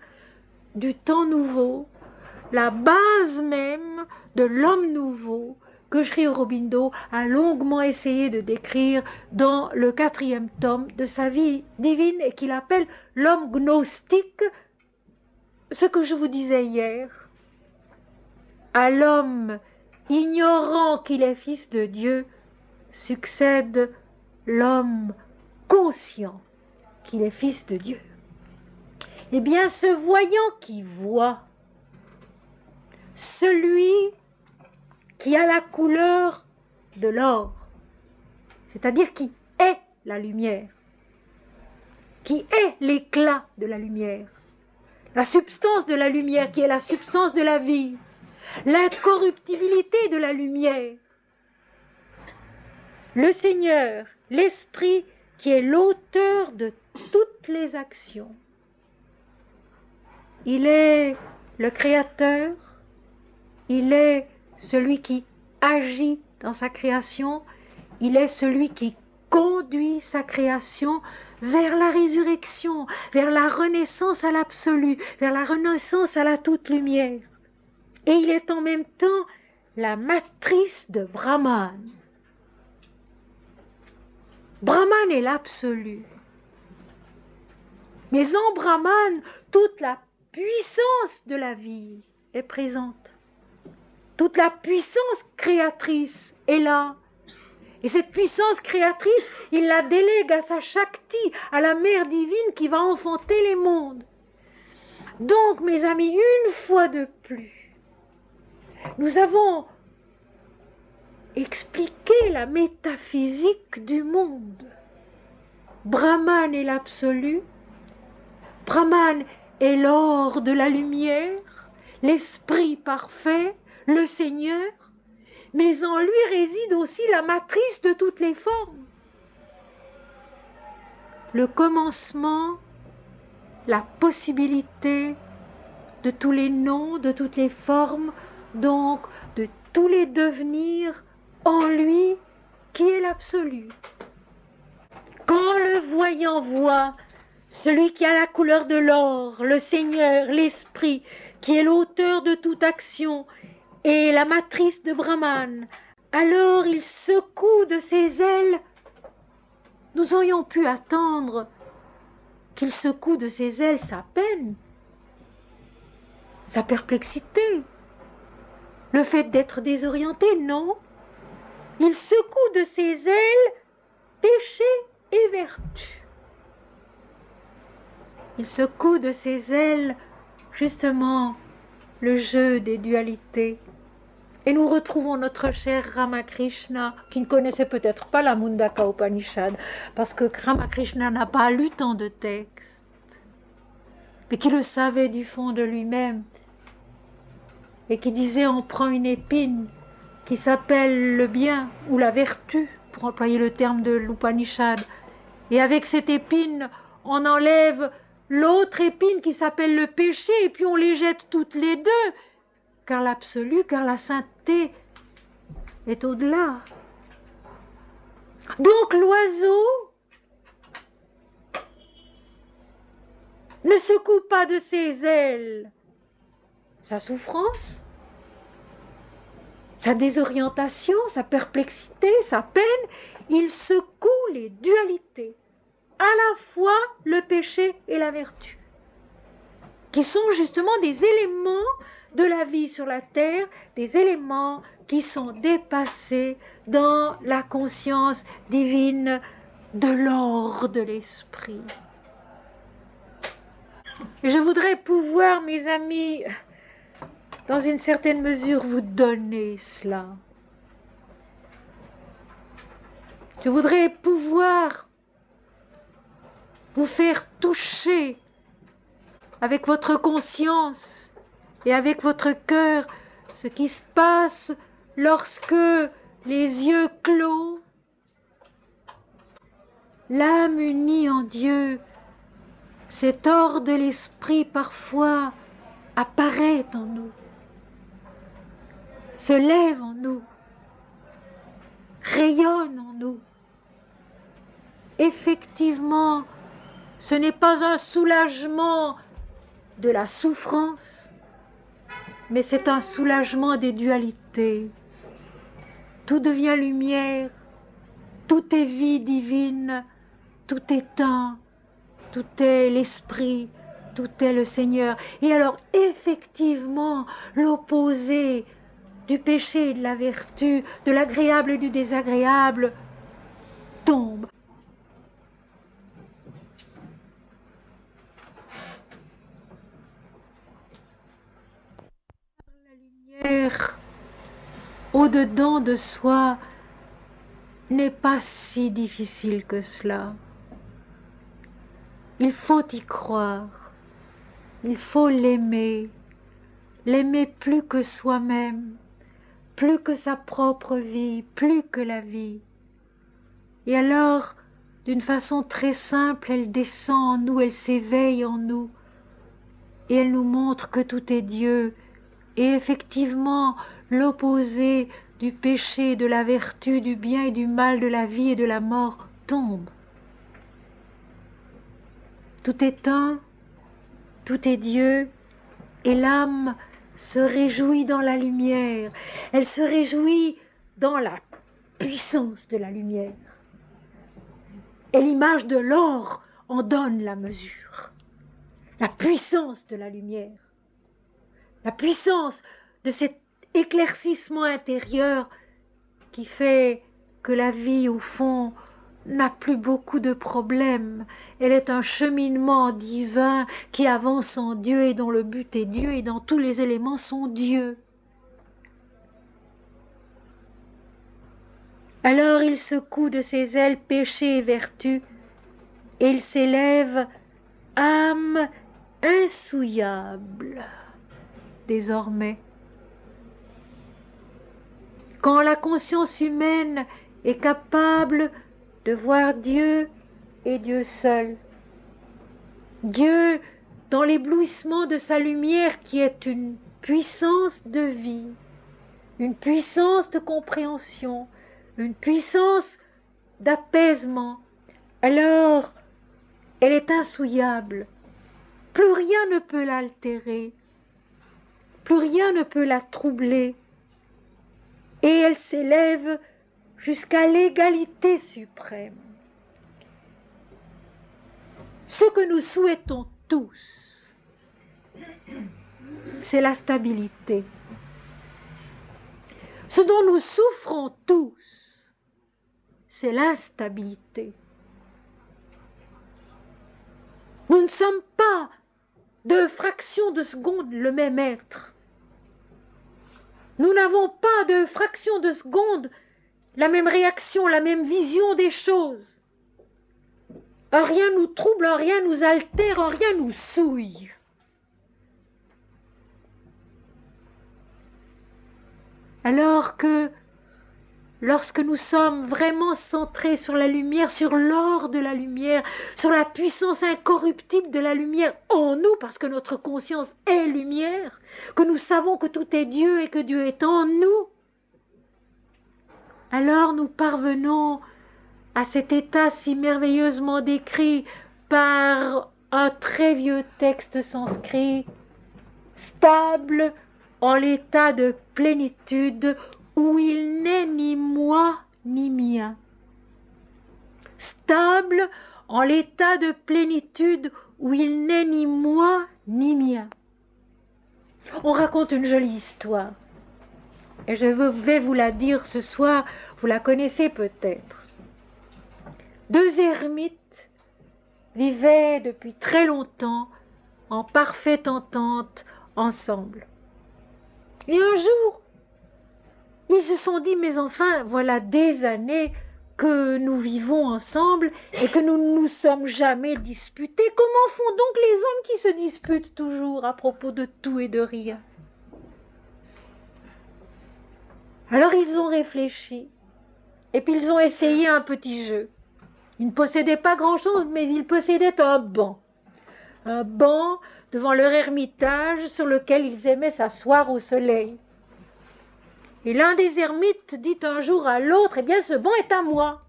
du temps nouveau, la base même de l'homme nouveau que Sri Aurobindo a longuement essayé de décrire dans le 4e tome de sa vie divine et qu'il appelle l'homme gnostique, ce que je vous disais hier. À l'homme ignorant qu'il est fils de Dieu succède l'homme conscient qu'il est fils de Dieu. Eh bien, ce voyant qui voit, celui qui a la couleur de l'or, c'est-à-dire qui est la lumière, qui est l'éclat de la lumière, la substance de la lumière qui est la substance de la vie, l'incorruptibilité de la lumière, le Seigneur, l'Esprit qui est l'auteur de toutes les actions. Il est le Créateur, il est celui qui agit dans sa création, il est celui qui conduit sa création vers la résurrection, vers la renaissance à l'absolu, vers la renaissance à la toute lumière. Et il est en même temps la matrice de Brahman. Brahman est l'absolu. Mais en Brahman, toute la puissance de la vie est présente. Toute la puissance créatrice est là. Et cette puissance créatrice, il la délègue à sa Shakti, à la mère divine qui va enfanter les mondes. Donc, mes amis, une fois de plus, nous avons expliqué la métaphysique du monde. Brahman est l'absolu. Brahman est l'or de la lumière, l'esprit parfait, le Seigneur, mais en lui réside aussi la matrice de toutes les formes. Le commencement, la possibilité de tous les noms, de toutes les formes, donc de tous les devenirs en lui qui est l'absolu. Quand le voyant voit celui qui a la couleur de l'or, le Seigneur, l'Esprit, qui est l'auteur de toute action et la matrice de Brahman, alors il secoue de ses ailes. Nous aurions pu attendre qu'il secoue de ses ailes sa peine, sa perplexité, le fait d'être désorienté, non. Il secoue de ses ailes péché et vertu. Il secoue de ses ailes justement le jeu des dualités. Et nous retrouvons notre cher Ramakrishna, qui ne connaissait peut-être pas la Mundaka Upanishad, parce que Ramakrishna n'a pas lu tant de textes, mais qui le savait du fond de lui-même, et qui disait: on prend une épine qui s'appelle le bien ou la vertu, pour employer le terme de l'Upanishad, et avec cette épine, on enlève l'autre épine qui s'appelle le péché, et puis on les jette toutes les deux, car l'absolu, car la sainteté est au-delà. Donc l'oiseau ne secoue pas de ses ailes sa souffrance, sa désorientation, sa perplexité, sa peine. Il secoue les dualités, à la fois le péché et la vertu, qui sont justement des éléments de la vie sur la terre, des éléments qui sont dépassés dans la conscience divine de l'or de l'esprit. Et je voudrais pouvoir, mes amis, dans une certaine mesure, vous donner cela. Je voudrais pouvoir vous faire toucher avec votre conscience et avec votre cœur ce qui se passe lorsque les yeux clos, l'âme unie en Dieu, cet or de l'esprit parfois apparaît en nous, se lève en nous, rayonne en nous. Effectivement, ce n'est pas un soulagement de la souffrance, mais c'est un soulagement des dualités. Tout devient lumière, tout est vie divine, tout est un, tout est l'esprit, tout est le Seigneur. Et alors, effectivement, l'opposé du péché et de la vertu, de l'agréable et du désagréable, tombe. La lumière au-dedans de soi n'est pas si difficile que cela. Il faut y croire, il faut l'aimer plus que soi-même, plus que sa propre vie, plus que la vie. Et alors, d'une façon très simple, elle descend en nous, elle s'éveille en nous, et elle nous montre que tout est Dieu. Et effectivement, l'opposé du péché, de la vertu, du bien et du mal, de la vie et de la mort tombe. Tout est un, tout est Dieu, et l'âme se réjouit dans la lumière, elle se réjouit dans la puissance de la lumière. Et l'image de l'or en donne la mesure, la puissance de la lumière, la puissance de cet éclaircissement intérieur qui fait que la vie, au fond, n'a plus beaucoup de problèmes. Elle est un cheminement divin qui avance en Dieu et dont le but est Dieu et dont tous les éléments sont Dieu. Alors il secoue de ses ailes péché et vertu, et il s'élève âme insouillable désormais. Quand la conscience humaine est capable de voir Dieu et Dieu seul, Dieu dans l'éblouissement de sa lumière qui est une puissance de vie, une puissance de compréhension, une puissance d'apaisement, alors elle est insouillable. Plus rien ne peut l'altérer. plus rien ne peut la troubler, et elle s'élève jusqu'à l'égalité suprême. Ce que nous souhaitons tous, c'est la stabilité. Ce dont nous souffrons tous, c'est l'instabilité. Nous ne sommes pas de fraction de seconde le même être. Nous n'avons pas de fraction de seconde la même réaction, la même vision des choses. Rien nous trouble, rien nous altère, rien nous souille. Alors que lorsque nous sommes vraiment centrés sur la lumière, sur l'or de la lumière, sur la puissance incorruptible de la lumière en nous, parce que notre conscience est lumière, que nous savons que tout est Dieu et que Dieu est en nous, alors nous parvenons à cet état si merveilleusement décrit par un très vieux texte sanskrit, stable en l'état de plénitude où il n'est ni moi ni mien. Stable en l'état de plénitude où il n'est ni moi ni mien. On raconte une jolie histoire, et je vais vous la dire ce soir, vous la connaissez peut-être. Deux ermites vivaient depuis très longtemps en parfaite entente ensemble. Et un jour, ils se sont dit, mais enfin, voilà des années que nous vivons ensemble et que nous ne nous sommes jamais disputés. Comment font donc les hommes qui se disputent toujours à propos de tout et de rien? Alors ils ont réfléchi et puis ils ont essayé un petit jeu. Ils ne possédaient pas grand-chose, mais ils possédaient un banc. Un banc devant leur ermitage sur lequel ils aimaient s'asseoir au soleil. Et l'un des ermites dit un jour à l'autre, « Eh bien, ce banc est à moi. »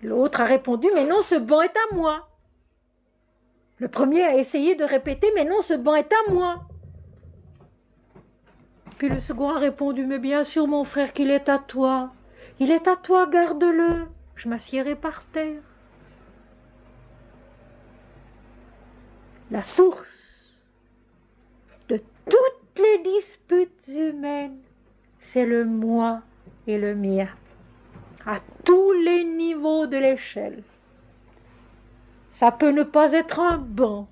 L'autre a répondu, « Mais non, ce banc est à moi. » Le premier a essayé de répéter, « Mais non, ce banc est à moi. » Puis le second a répondu, « Mais bien sûr, mon frère, qu'il est à toi. Il est à toi, garde-le. Je m'assiérai par terre. » La source de toutes les disputes humaines, c'est le moi et le mien, à tous les niveaux de l'échelle. Ça peut ne pas être un banc,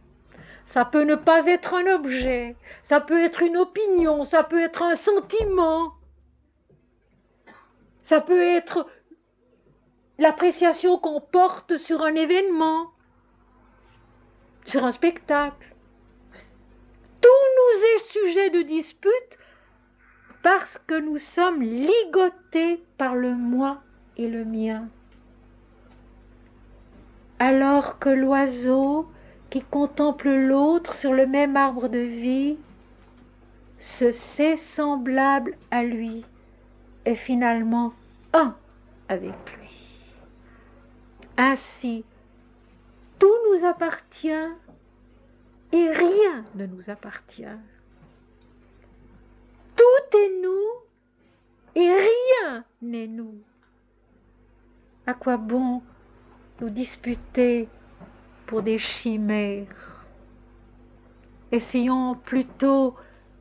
ça peut ne pas être un objet, ça peut être une opinion, ça peut être un sentiment, ça peut être l'appréciation qu'on porte sur un événement, sur un spectacle. Tout nous est sujet de dispute parce que nous sommes ligotés par le moi et le mien. Alors que l'oiseau qui contemple l'autre sur le même arbre de vie se sait semblable à lui et finalement un avec lui. Ainsi, tout nous appartient et rien ne nous appartient. Tout est nous et rien n'est nous. À quoi bon nous disputer pour des chimères? Essayons plutôt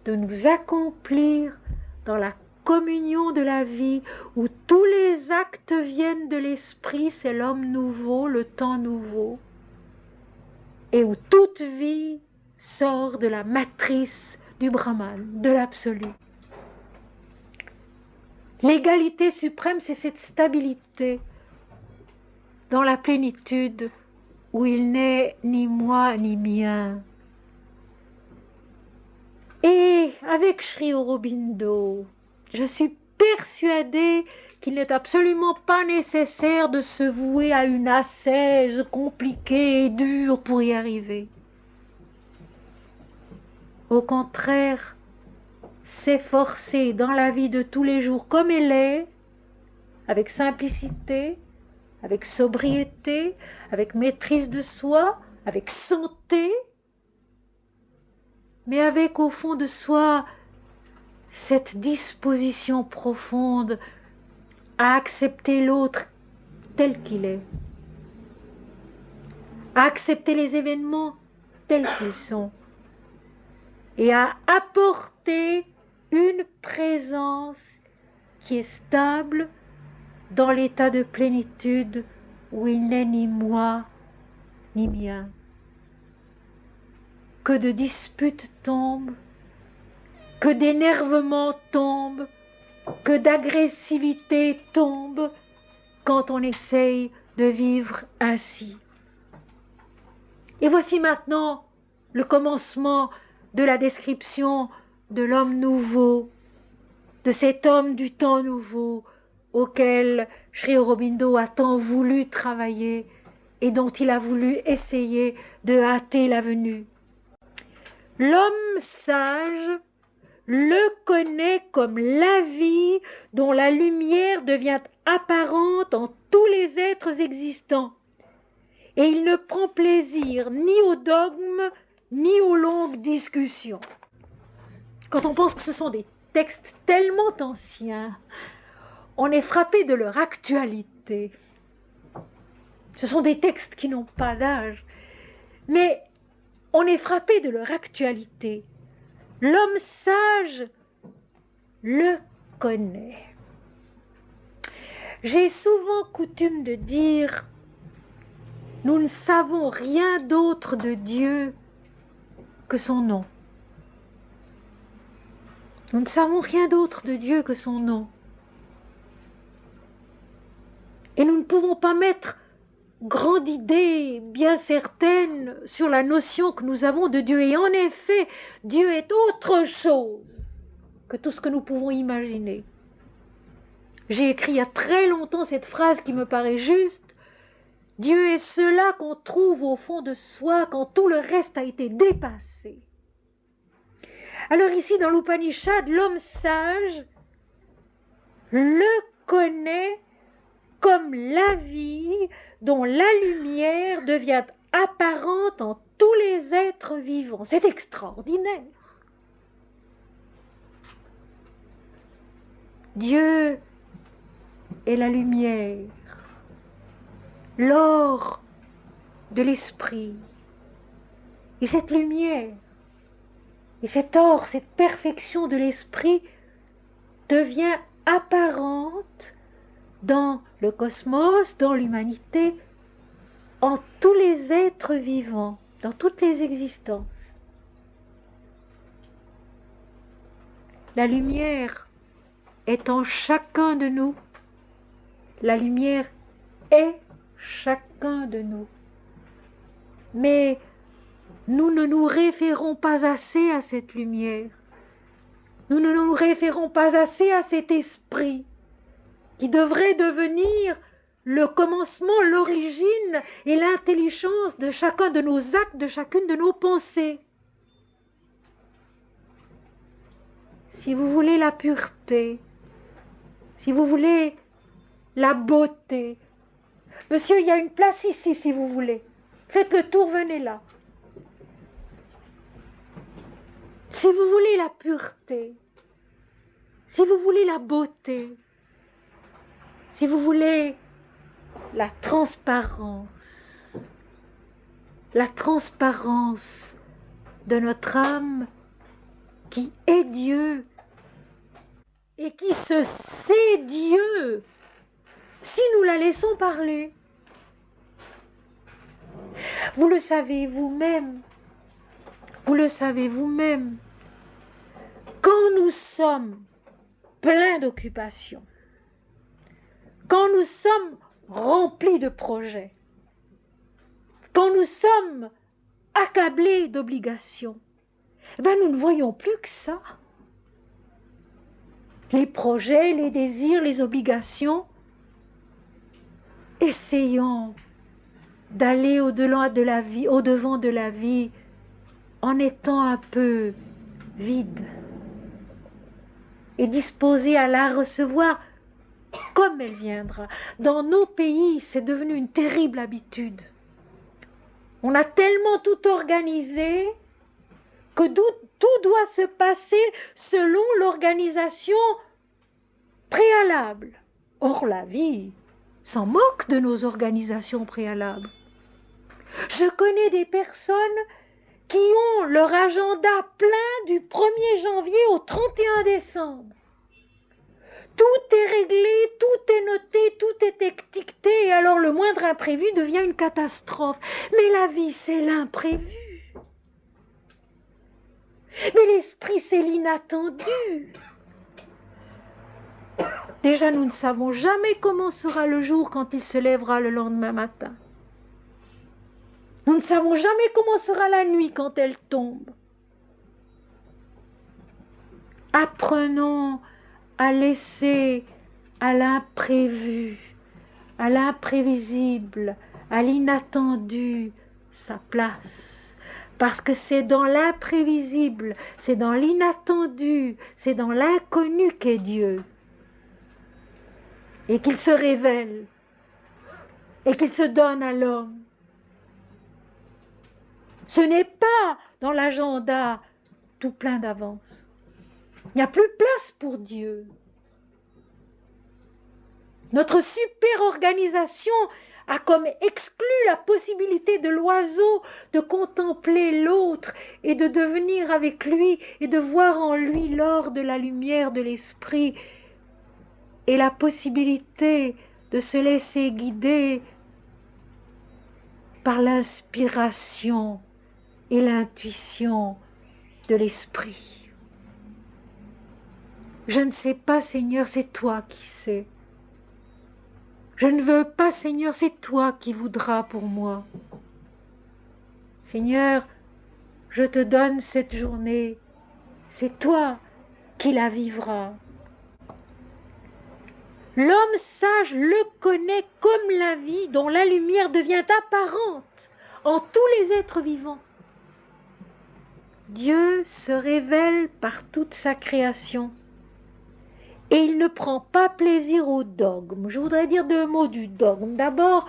de nous accomplir dans la communion de la vie où tous les actes viennent de l'esprit, c'est l'homme nouveau, le temps nouveau, et où toute vie sort de la matrice du Brahman, de l'absolu. L'égalité suprême, c'est cette stabilité dans la plénitude où il n'est ni moi ni mien. Et avec Sri Aurobindo, je suis persuadée qu'il n'est absolument pas nécessaire de se vouer à une ascèse compliquée et dure pour y arriver. Au contraire, s'efforcer dans la vie de tous les jours comme elle est, avec simplicité, avec sobriété, avec maîtrise de soi, avec santé, mais avec au fond de soi cette disposition profonde à accepter l'autre tel qu'il est, à accepter les événements tels qu'ils sont et à apporter une présence qui est stable dans l'état de plénitude où il n'est ni moi ni mien. Que de disputes tombent, que d'énervement tombe, que d'agressivité tombe quand on essaye de vivre ainsi. Et voici maintenant le commencement de la description de l'homme nouveau, de cet homme du temps nouveau auquel Sri Aurobindo a tant voulu travailler et dont il a voulu essayer de hâter la venue. L'homme sage le connaît comme la vie dont la lumière devient apparente en tous les êtres existants. Et il ne prend plaisir ni au dogme, ni aux longues discussions. Quand on pense que ce sont des textes tellement anciens, on est frappé de leur actualité. Ce sont des textes qui n'ont pas d'âge, mais on est frappé de leur actualité. L'homme sage le connaît. J'ai souvent coutume de dire: nous ne savons rien d'autre de Dieu que son nom. Nous ne savons rien d'autre de Dieu que son nom. Et nous ne pouvons pas mettre grande idée bien certaine sur la notion que nous avons de Dieu. Et en effet, Dieu est autre chose que tout ce que nous pouvons imaginer. J'ai écrit il y a très longtemps cette phrase qui me paraît juste: Dieu est cela qu'on trouve au fond de soi quand tout le reste a été dépassé. Alors ici, dans l'Upanishad, l'homme sage le connaît comme la vie dont la lumière devient apparente en tous les êtres vivants. C'est extraordinaire. Dieu est la lumière, l'or de l'esprit. Et cette lumière, et cet or, cette perfection de l'esprit devient apparente dans le cosmos, dans l'humanité, en tous les êtres vivants, dans toutes les existences. La lumière est en chacun de nous. La lumière est chacun de nous. Mais nous ne nous référons pas assez à cette lumière. Nous ne nous référons pas assez à cet esprit qui devrait devenir le commencement, l'origine et l'intelligence de chacun de nos actes, de chacune de nos pensées. Si vous voulez la pureté, si vous voulez la beauté, monsieur, il y a une place ici si vous voulez. Faites le tour, venez là. Si vous voulez la pureté, si vous voulez la beauté, si vous voulez la transparence de notre âme qui est Dieu et qui se sait Dieu si nous la laissons parler. Vous le savez vous-même, quand nous sommes pleins d'occupations, quand nous sommes remplis de projets, quand nous sommes accablés d'obligations, nous ne voyons plus que ça. Les projets, les désirs, les obligations. Essayons d'aller au-devant de la vie en étant un peu vide et disposés à la recevoir comme elle viendra. Dans nos pays, c'est devenu une terrible habitude. On a tellement tout organisé que tout doit se passer selon l'organisation préalable. Or, la vie s'en moque de nos organisations préalables. Je connais des personnes qui ont leur agenda plein du 1er janvier au 31 décembre. Tout est réglé, tout est noté, tout est étiqueté, et alors le moindre imprévu devient une catastrophe. Mais la vie, c'est l'imprévu. Mais l'esprit, c'est l'inattendu. Déjà, nous ne savons jamais comment sera le jour quand il se lèvera le lendemain matin. Nous ne savons jamais comment sera la nuit quand elle tombe. Apprenons à laisser à l'imprévu, à l'imprévisible, à l'inattendu sa place. Parce que c'est dans l'imprévisible, c'est dans l'inattendu, c'est dans l'inconnu qu'est Dieu. Et qu'il se révèle, et qu'il se donne à l'homme. Ce n'est pas dans l'agenda tout plein d'avance. Il n'y a plus place pour Dieu. Notre super organisation a comme exclu la possibilité de l'oiseau de contempler l'autre et de devenir avec lui et de voir en lui l'or de la lumière de l'esprit et la possibilité de se laisser guider par l'inspiration et l'intuition de l'esprit. Je ne sais pas, Seigneur, c'est toi qui sais. Je ne veux pas, Seigneur, c'est toi qui voudras pour moi. Seigneur, je te donne cette journée, c'est toi qui la vivras. L'homme sage le connaît comme la vie dont la lumière devient apparente en tous les êtres vivants. Dieu se révèle par toute sa création et il ne prend pas plaisir au dogme. Je voudrais dire deux mots du dogme. D'abord,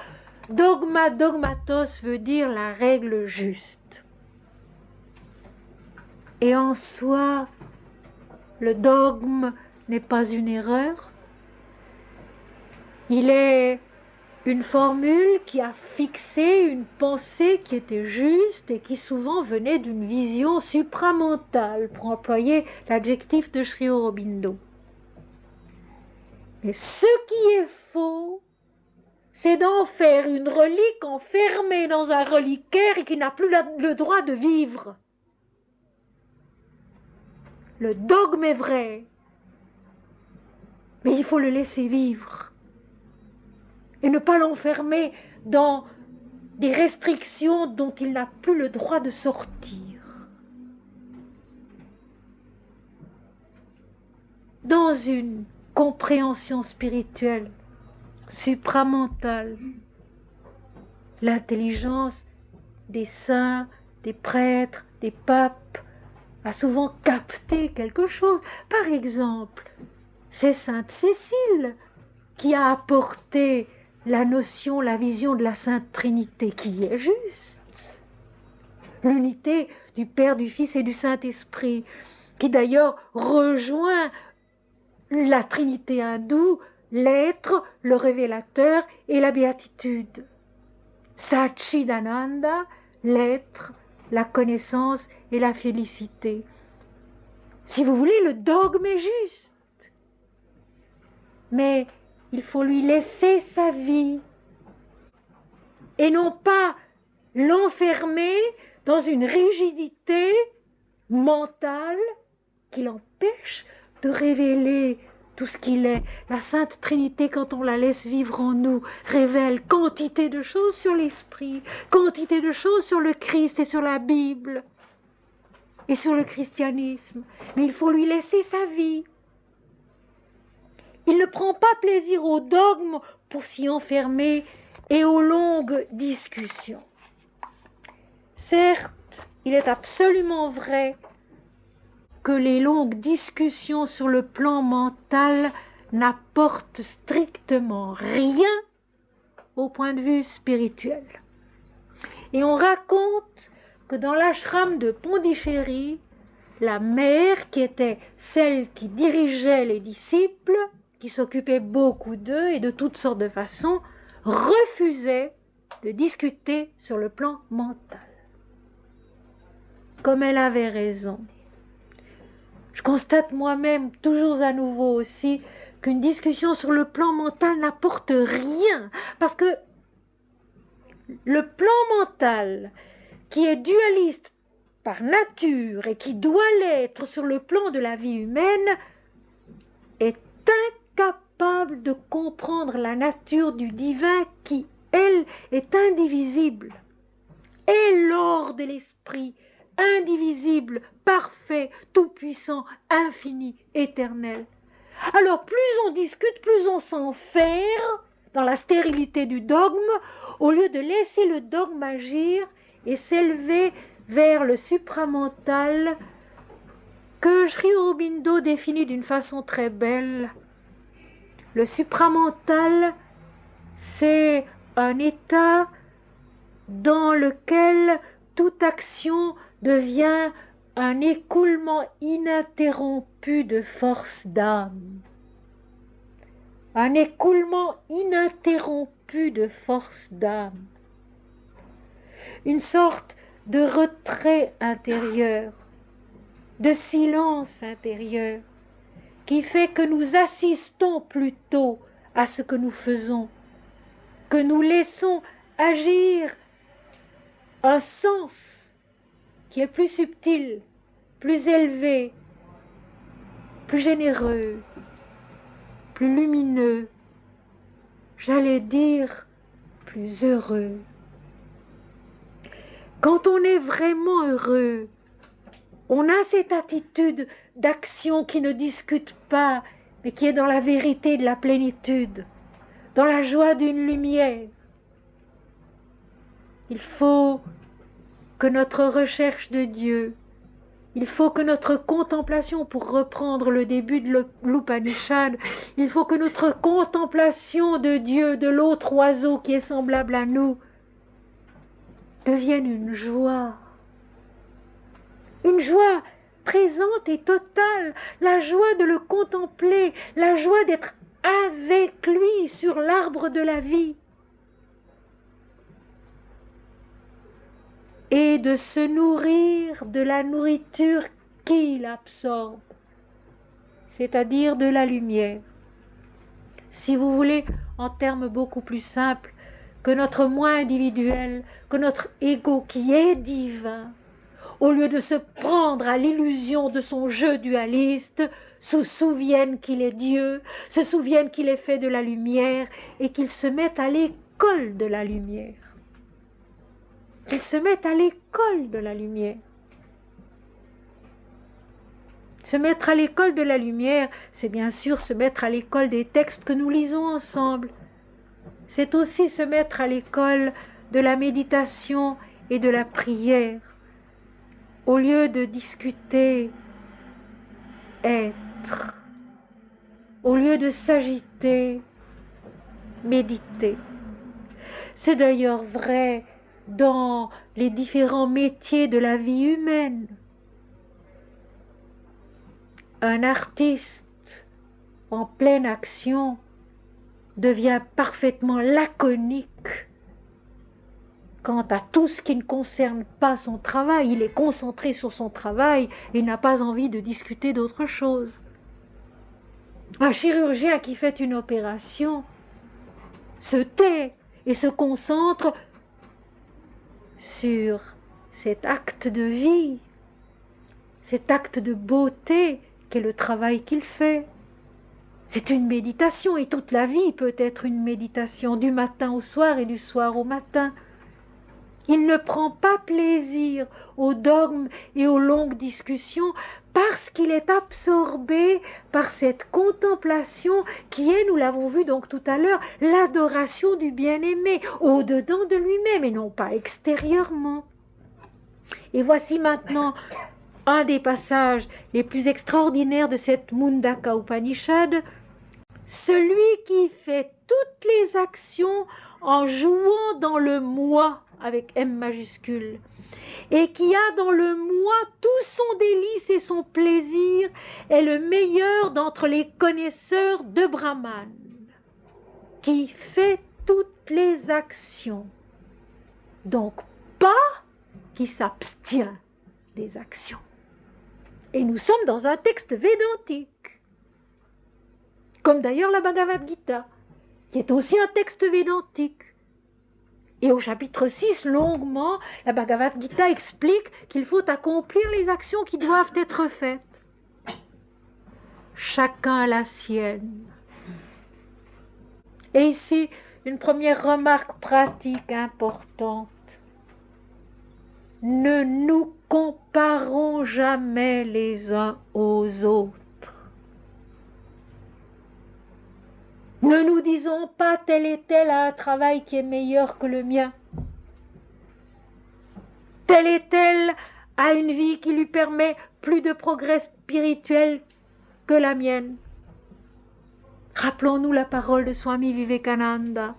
dogma, dogmatos veut dire la règle juste. Et en soi, le dogme n'est pas une erreur. Il est une formule qui a fixé une pensée qui était juste et qui souvent venait d'une vision supramentale, pour employer l'adjectif de Sri Aurobindo. Mais ce qui est faux, c'est d'en faire une relique enfermée dans un reliquaire et qui n'a plus le droit de vivre. Le dogme est vrai, mais il faut le laisser vivre. Et ne pas l'enfermer dans des restrictions dont il n'a plus le droit de sortir. Dans une compréhension spirituelle, supramentale, l'intelligence des saints, des prêtres, des papes a souvent capté quelque chose. Par exemple, c'est Sainte Cécile qui a apporté la notion, la vision de la Sainte Trinité, qui est juste. L'unité du Père, du Fils et du Saint-Esprit, qui d'ailleurs rejoint la Trinité hindoue, l'être, le révélateur et la béatitude. Satchidananda, l'être, la connaissance et la félicité. Si vous voulez, le dogme est juste. Mais il faut lui laisser sa vie et non pas l'enfermer dans une rigidité mentale qui l'empêche de révéler tout ce qu'il est. La Sainte Trinité, quand on la laisse vivre en nous, révèle quantité de choses sur l'Esprit, quantité de choses sur le Christ et sur la Bible et sur le christianisme. Mais il faut lui laisser sa vie. Il ne prend pas plaisir au dogme pour s'y enfermer et aux longues discussions. Certes, il est absolument vrai que les longues discussions sur le plan mental n'apportent strictement rien au point de vue spirituel. Et on raconte que dans l'ashram de Pondichéry, la mère, qui était celle qui dirigeait les disciples, qui s'occupait beaucoup d'eux et de toutes sortes de façons, refusait de discuter sur le plan mental. Comme elle avait raison. Je constate moi-même toujours à nouveau aussi qu'une discussion sur le plan mental n'apporte rien, parce que le plan mental, qui est dualiste par nature et qui doit l'être sur le plan de la vie humaine, est incapable de comprendre la nature du divin qui, elle, est indivisible, est l'or de l'esprit, indivisible, parfait, tout-puissant, infini, éternel. Alors plus on discute, plus on s'enferre dans la stérilité du dogme, au lieu de laisser le dogme agir et s'élever vers le supramental que Sri Aurobindo définit d'une façon très belle. Le supramental, c'est un état dans lequel toute action devient un écoulement ininterrompu de force d'âme. Un écoulement ininterrompu de force d'âme. Une sorte de retrait intérieur, de silence intérieur, qui fait que nous assistons plutôt à ce que nous faisons, que nous laissons agir un sens qui est plus subtil, plus élevé, plus généreux, plus lumineux, j'allais dire plus heureux. Quand on est vraiment heureux, on a cette attitude d'action qui ne discute pas, mais qui est dans la vérité de la plénitude, dans la joie d'une lumière. Il faut que notre recherche de Dieu, il faut que notre contemplation, pour reprendre le début de l'Upanishad, il faut que notre contemplation de Dieu, de l'autre oiseau qui est semblable à nous, devienne une joie présente et totale, la joie de le contempler, la joie d'être avec lui sur l'arbre de la vie et de se nourrir de la nourriture qu'il absorbe, c'est-à-dire de la lumière. Si vous voulez, en termes beaucoup plus simples, que notre moi individuel, que notre ego qui est divin, au lieu de se prendre à l'illusion de son jeu dualiste, se souvienne qu'il est Dieu, se souvienne qu'il est fait de la lumière et qu'il se mette à l'école de la lumière. Qu'il se mette à l'école de la lumière. Se mettre à l'école de la lumière, c'est bien sûr se mettre à l'école des textes que nous lisons ensemble. C'est aussi se mettre à l'école de la méditation et de la prière. Au lieu de discuter, être. Au lieu de s'agiter, méditer. C'est d'ailleurs vrai dans les différents métiers de la vie humaine. Un artiste en pleine action devient parfaitement laconique quant à tout ce qui ne concerne pas son travail. Il est concentré sur son travail et n'a pas envie de discuter d'autre chose. Un chirurgien qui fait une opération se tait et se concentre sur cet acte de vie, cet acte de beauté qu'est le travail qu'il fait. C'est une méditation et toute la vie peut être une méditation du matin au soir et du soir au matin. Il ne prend pas plaisir aux dogmes et aux longues discussions parce qu'il est absorbé par cette contemplation qui est, nous l'avons vu donc tout à l'heure, l'adoration du bien-aimé au-dedans de lui-même et non pas extérieurement. Et voici maintenant un des passages les plus extraordinaires de cette Mundaka Upanishad. Celui qui fait toutes les actions en jouant dans le moi avec M majuscule, et qui a dans le moi tout son délice et son plaisir, est le meilleur d'entre les connaisseurs de Brahman, qui fait toutes les actions, donc pas qui s'abstient des actions. Et nous sommes dans un texte védantique, comme d'ailleurs la Bhagavad Gita, qui est aussi un texte védantique. Et au chapitre 6, longuement, la Bhagavad Gita explique qu'il faut accomplir les actions qui doivent être faites. Chacun la sienne. Et ici, une première remarque pratique importante. Ne nous comparons jamais les uns aux autres. Ne nous disons pas tel et tel a un travail qui est meilleur que le mien. Tel et tel a une vie qui lui permet plus de progrès spirituel que la mienne. Rappelons-nous la parole de Swami Vivekananda.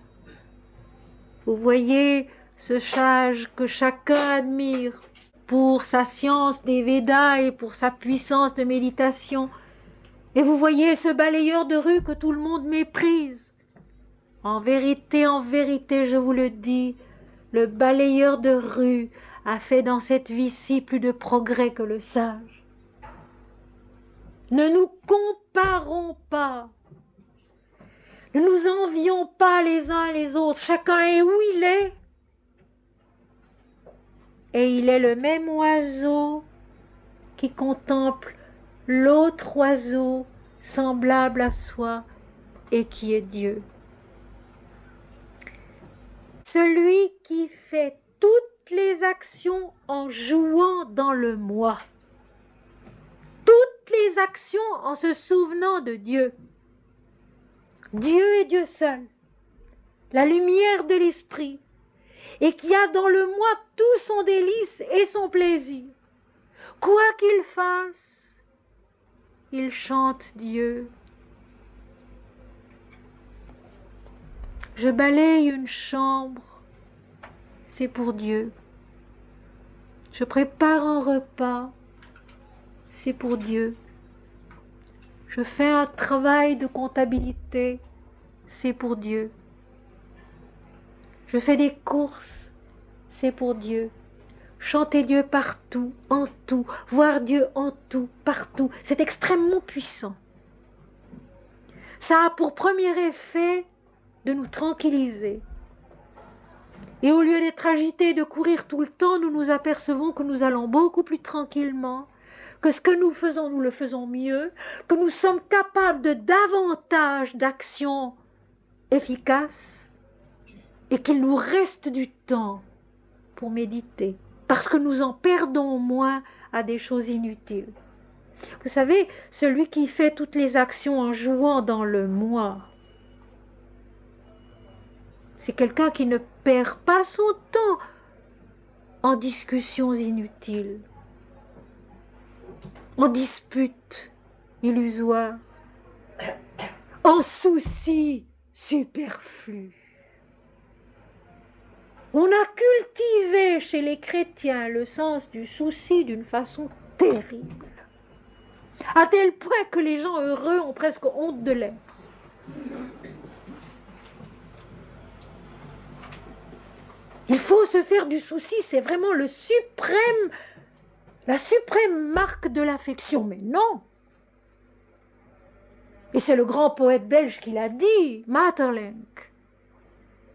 Vous voyez ce sage que chacun admire pour sa science des Védas et pour sa puissance de méditation. Et vous voyez ce balayeur de rue que tout le monde méprise. En vérité, je vous le dis, le balayeur de rue a fait dans cette vie-ci plus de progrès que le sage. Ne nous comparons pas. Ne nous envions pas les uns les autres. Chacun est où il est. Et il est le même oiseau qui contemple l'autre oiseau semblable à soi et qui est Dieu. Celui qui fait toutes les actions en jouant dans le moi. Toutes les actions en se souvenant de Dieu. Dieu est Dieu seul, la lumière de l'esprit, et qui a dans le moi tout son délice et son plaisir. Quoi qu'il fasse, il chante Dieu. Je balaye une chambre, c'est pour Dieu. Je prépare un repas, c'est pour Dieu. Je fais un travail de comptabilité, c'est pour Dieu. Je fais des courses, c'est pour Dieu. Chanter Dieu partout, en tout, voir Dieu en tout, partout, c'est extrêmement puissant. Ça a pour premier effet de nous tranquilliser. Et au lieu d'être agités, de courir tout le temps, nous nous apercevons que nous allons beaucoup plus tranquillement, que ce que nous faisons, nous le faisons mieux, que nous sommes capables de davantage d'actions efficaces et qu'il nous reste du temps pour méditer, parce que nous en perdons moins à des choses inutiles. Vous savez, celui qui fait toutes les actions en jouant dans le moi, c'est quelqu'un qui ne perd pas son temps en discussions inutiles, en disputes illusoires, en soucis superflus. On a cultivé chez les chrétiens le sens du souci d'une façon terrible, à tel point que les gens heureux ont presque honte de l'être. Il faut se faire du souci, c'est vraiment la suprême marque de l'affection. Mais non. Et c'est le grand poète belge qui l'a dit, Maeterlinck.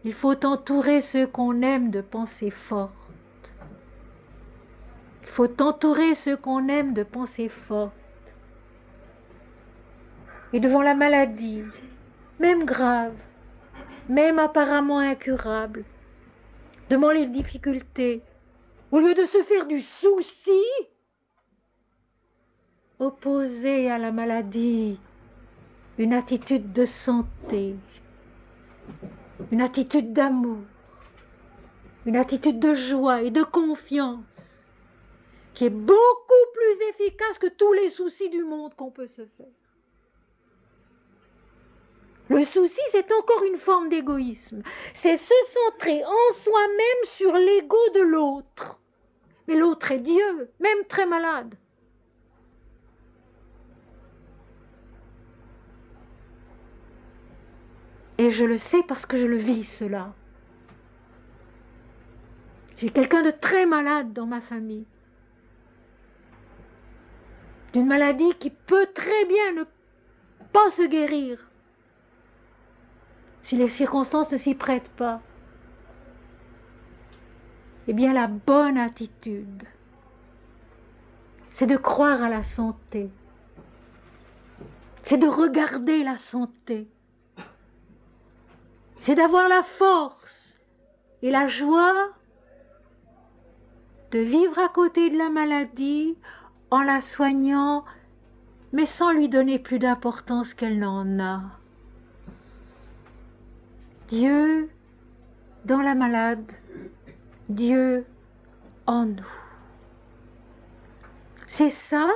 Il faut entourer ceux qu'on aime de pensées fortes. Il faut entourer ceux qu'on aime de pensées fortes. Et devant la maladie, même grave, même apparemment incurable, devant les difficultés, au lieu de se faire du souci, opposer à la maladie une attitude de santé, une attitude d'amour, une attitude de joie et de confiance, qui est beaucoup plus efficace que tous les soucis du monde qu'on peut se faire. Le souci, c'est encore une forme d'égoïsme. C'est se centrer en soi-même sur l'ego de l'autre. Mais l'autre est Dieu, même très malade. Et je le sais parce que je le vis, cela. J'ai quelqu'un de très malade dans ma famille. D'une maladie qui peut très bien ne pas se guérir si les circonstances ne s'y prêtent pas. Eh bien, la bonne attitude, c'est de croire à la santé. C'est de regarder la santé. C'est d'avoir la force et la joie de vivre à côté de la maladie en la soignant, mais sans lui donner plus d'importance qu'elle n'en a. Dieu dans la malade, Dieu en nous. C'est ça,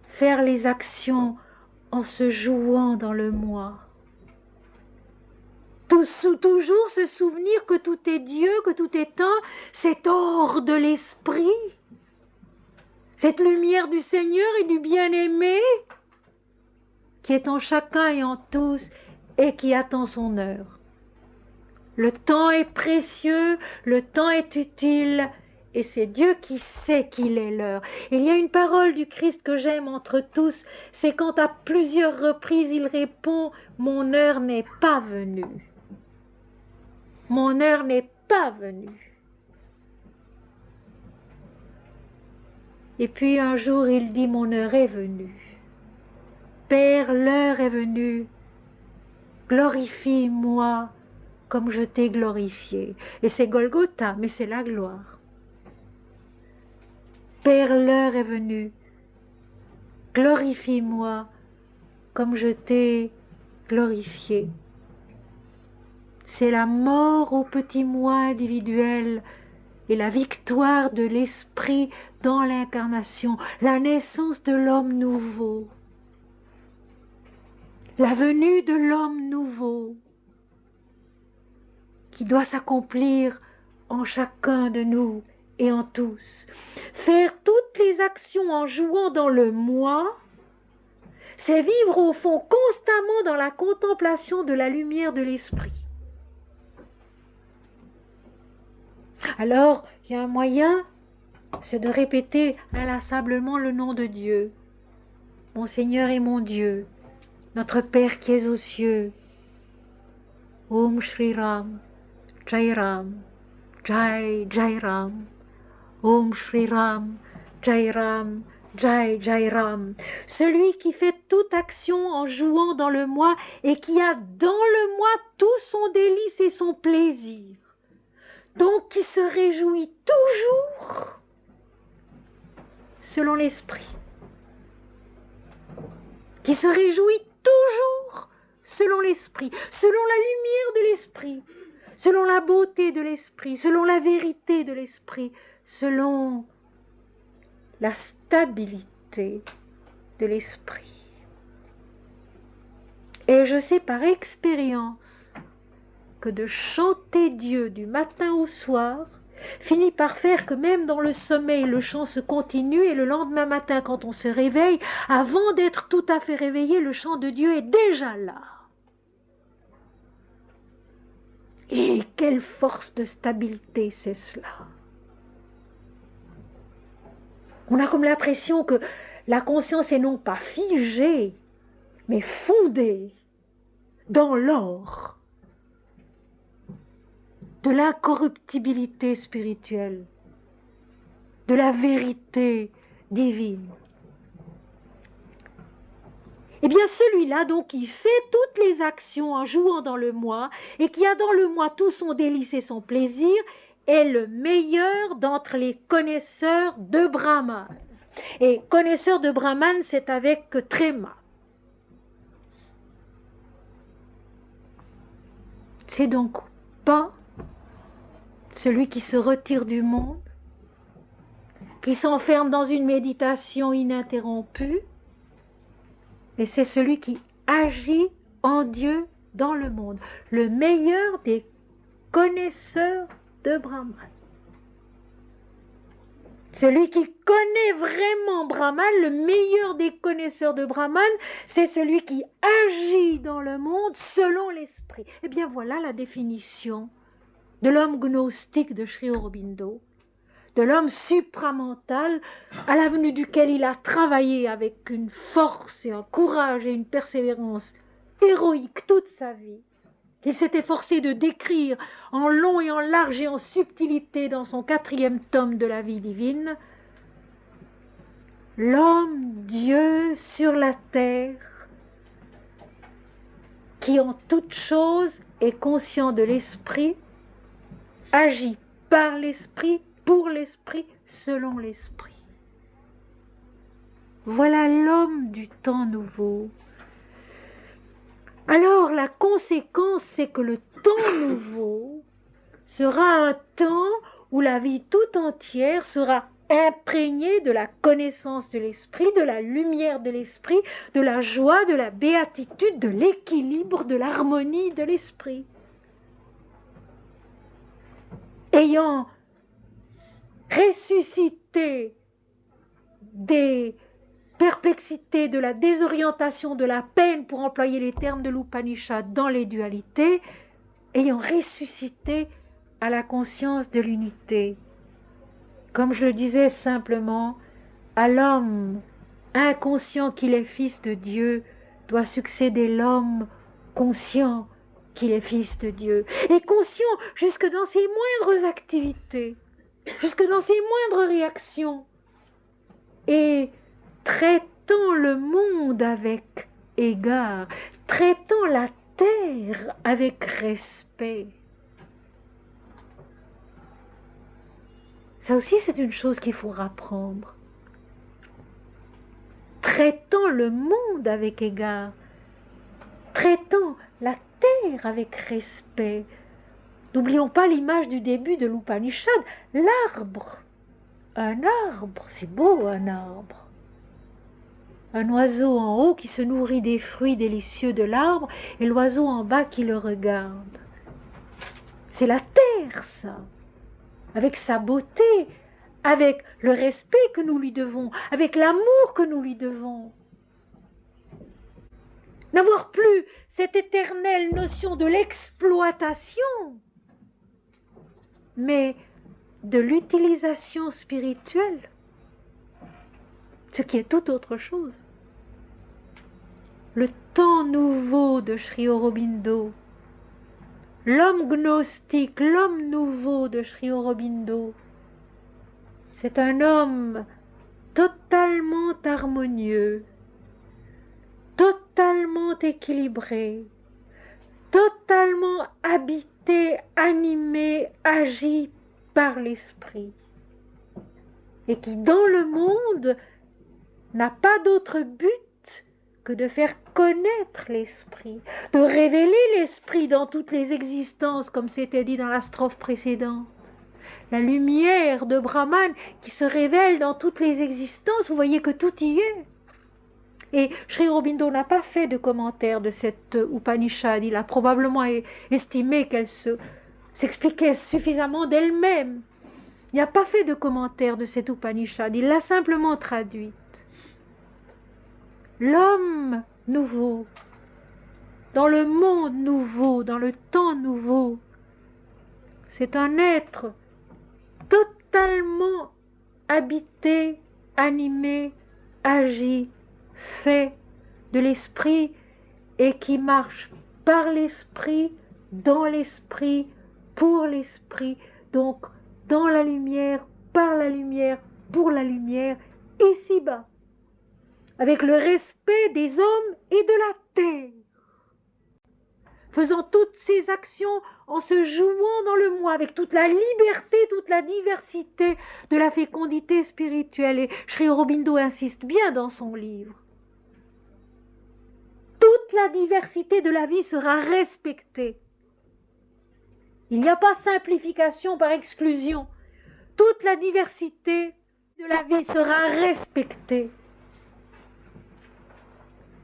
faire les actions en se jouant dans le moi. Toujours se souvenir que tout est Dieu, que tout est un, cet or de l'esprit, cette lumière du Seigneur et du bien-aimé qui est en chacun et en tous et qui attend son heure. Le temps est précieux, le temps est utile et c'est Dieu qui sait qu'il est l'heure. Il y a une parole du Christ que j'aime entre tous, c'est quand à plusieurs reprises il répond « Mon heure n'est pas venue ». Mon heure n'est pas venue. Et puis un jour il dit mon heure est venue. Père, l'heure est venue. Glorifie-moi comme je t'ai glorifié. Et c'est Golgotha, mais c'est la gloire. Père, l'heure est venue. Glorifie-moi comme je t'ai glorifié. C'est la mort au petit moi individuel et la victoire de l'esprit dans l'incarnation, la naissance de l'homme nouveau, la venue de l'homme nouveau qui doit s'accomplir en chacun de nous et en tous. Faire toutes les actions en jouant dans le moi, c'est vivre au fond constamment dans la contemplation de la lumière de l'esprit. Alors, il y a un moyen, c'est de répéter inlassablement le nom de Dieu. Mon Seigneur et mon Dieu, notre Père qui es aux cieux. Om Shri Ram, Jai Ram, Jai Jai Ram. Om Shri Ram, Jai Ram, Jai Jai Ram. Celui qui fait toute action en jouant dans le moi et qui a dans le moi tout son délice et son plaisir. Donc qui se réjouit toujours selon l'esprit, qui se réjouit toujours selon l'esprit, selon la lumière de l'esprit, selon la beauté de l'esprit, selon la vérité de l'esprit, selon la stabilité de l'esprit. Et je sais par expérience que de chanter Dieu du matin au soir finit par faire que même dans le sommeil, le chant se continue et le lendemain matin, quand on se réveille, avant d'être tout à fait réveillé, le chant de Dieu est déjà là. Et quelle force de stabilité c'est cela! On a comme l'impression que la conscience est non pas figée, mais fondée dans l'or de l'incorruptibilité spirituelle, de la vérité divine. Eh bien celui-là, donc, qui fait toutes les actions en jouant dans le moi, et qui a dans le moi tout son délice et son plaisir, est le meilleur d'entre les connaisseurs de Brahman. Et connaisseur de Brahman, c'est avec tréma. C'est donc pas celui qui se retire du monde, qui s'enferme dans une méditation ininterrompue, mais c'est celui qui agit en Dieu dans le monde, le meilleur des connaisseurs de Brahman. Celui qui connaît vraiment Brahman, le meilleur des connaisseurs de Brahman, c'est celui qui agit dans le monde selon l'esprit. Eh bien voilà la définition de l'homme gnostique de Sri Aurobindo, de l'homme supramental à l'avenue duquel il a travaillé avec une force et un courage et une persévérance héroïque toute sa vie. Il s'est efforcé de décrire en long et en large et en subtilité dans son 4e tome de la vie divine l'homme Dieu sur la terre qui en toute chose est conscient de l'esprit, agit par l'esprit, pour l'esprit, selon l'esprit. Voilà l'homme du temps nouveau. Alors la conséquence, c'est que le temps nouveau sera un temps où la vie tout entière sera imprégnée de la connaissance de l'esprit, de la lumière de l'esprit, de la joie, de la béatitude, de l'équilibre, de l'harmonie de l'esprit. Ayant ressuscité des perplexité, de la désorientation, de la peine, pour employer les termes de l'Upanishad, dans les dualités, ayant ressuscité à la conscience de l'unité. Comme je le disais simplement, à l'homme inconscient qu'il est fils de Dieu, doit succéder l'homme conscient qu'il est fils de Dieu, et conscient jusque dans ses moindres activités, jusque dans ses moindres réactions, et traitant le monde avec égard, traitant la terre avec respect. Ça aussi, c'est une chose qu'il faut apprendre. Traitant le monde avec égard, traitant la terre avec respect. N'oublions pas l'image du début de l'Upanishad, l'arbre. Un arbre, c'est beau un arbre. Un oiseau en haut qui se nourrit des fruits délicieux de l'arbre et l'oiseau en bas qui le regarde. C'est la terre, ça, avec sa beauté, avec le respect que nous lui devons, avec l'amour que nous lui devons. N'avoir plus cette éternelle notion de l'exploitation, mais de l'utilisation spirituelle, ce qui est tout autre chose. Le temps nouveau de Sri Aurobindo, l'homme gnostique, l'homme nouveau de Sri Aurobindo, c'est un homme totalement harmonieux, totalement équilibré, totalement habité, animé, agi par l'esprit, et qui dans le monde n'a pas d'autre but que de faire connaître l'esprit, de révéler l'esprit dans toutes les existences, comme c'était dit dans la strophe précédente. La lumière de Brahman qui se révèle dans toutes les existences, vous voyez que tout y est. Et Sri Aurobindo n'a pas fait de commentaire de cette Upanishad, il a probablement estimé qu'elle s'expliquait suffisamment d'elle-même. Il n'a pas fait de commentaire de cette Upanishad, il l'a simplement traduite. L'homme nouveau, dans le monde nouveau, dans le temps nouveau, c'est un être totalement habité, animé, agi, fait de l'esprit et qui marche par l'esprit, dans l'esprit, pour l'esprit, donc dans la lumière, par la lumière, pour la lumière, ici-bas, avec le respect des hommes et de la terre, faisant toutes ses actions en se jouant dans le moi, avec toute la liberté, toute la diversité de la fécondité spirituelle. Et Sri Aurobindo insiste bien dans son livre. Toute la diversité de la vie sera respectée. Il n'y a pas simplification par exclusion. Toute la diversité de la vie sera respectée.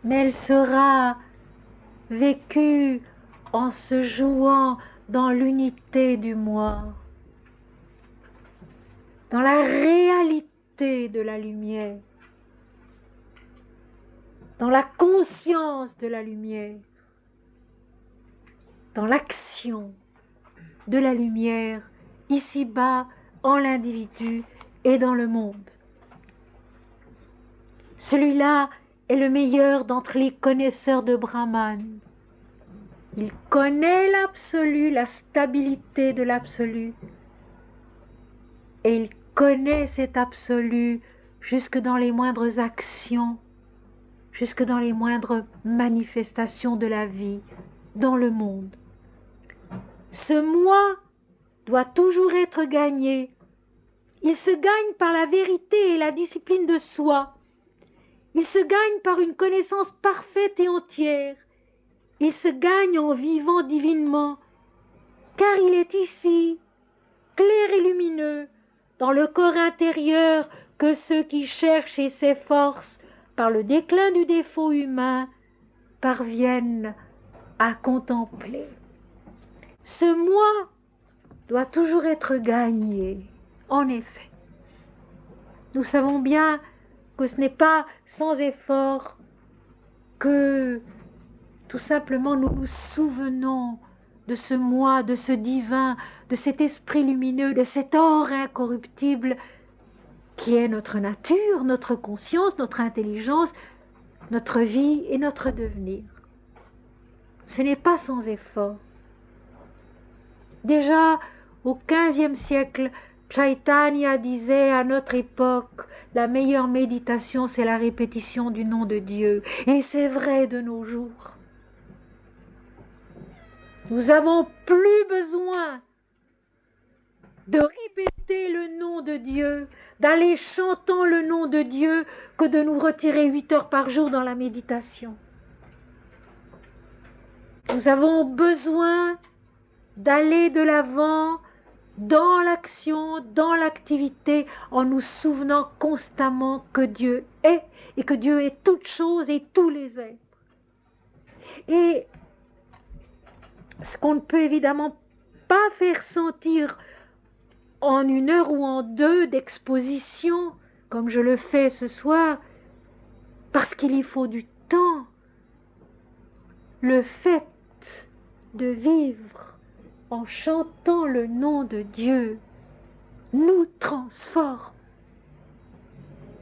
Mais elle sera vécue en se jouant dans l'unité du moi, dans la réalité de la lumière, dans la conscience de la lumière, dans l'action de la lumière, ici-bas, en l'individu et dans le monde. Celui-là est le meilleur d'entre les connaisseurs de Brahman. Il connaît l'absolu, la stabilité de l'absolu, et il connaît cet absolu jusque dans les moindres actions, jusque dans les moindres manifestations de la vie dans le monde. Ce moi doit toujours être gagné. Il se gagne par la vérité et la discipline de soi. Il se gagne par une connaissance parfaite et entière. Il se gagne en vivant divinement, car il est ici, clair et lumineux, dans le corps intérieur que ceux qui cherchent et s'efforcent, par le déclin du défaut humain, parviennent à contempler. Ce moi doit toujours être gagné, en effet. Nous savons bien que ce n'est pas sans effort que tout simplement nous nous souvenons de ce moi, de ce divin, de cet esprit lumineux, de cet or incorruptible qui est notre nature, notre conscience, notre intelligence, notre vie et notre devenir. Ce n'est pas sans effort. Déjà au XVe siècle, Chaitanya disait à notre époque, la meilleure méditation, c'est la répétition du nom de Dieu. Et c'est vrai de nos jours. Nous n'avons plus besoin de répéter le nom de Dieu, d'aller chantant le nom de Dieu, que de nous retirer 8 heures par jour dans la méditation. Nous avons besoin d'aller de l'avant dans l'action, dans l'activité, en nous souvenant constamment que Dieu est et que Dieu est toute chose et tous les êtres. Et ce qu'on ne peut évidemment pas faire sentir en 1 heure ou en 2 d'exposition, comme je le fais ce soir, parce qu'il y faut du temps, le fait de vivre en chantant le nom de Dieu nous transforme.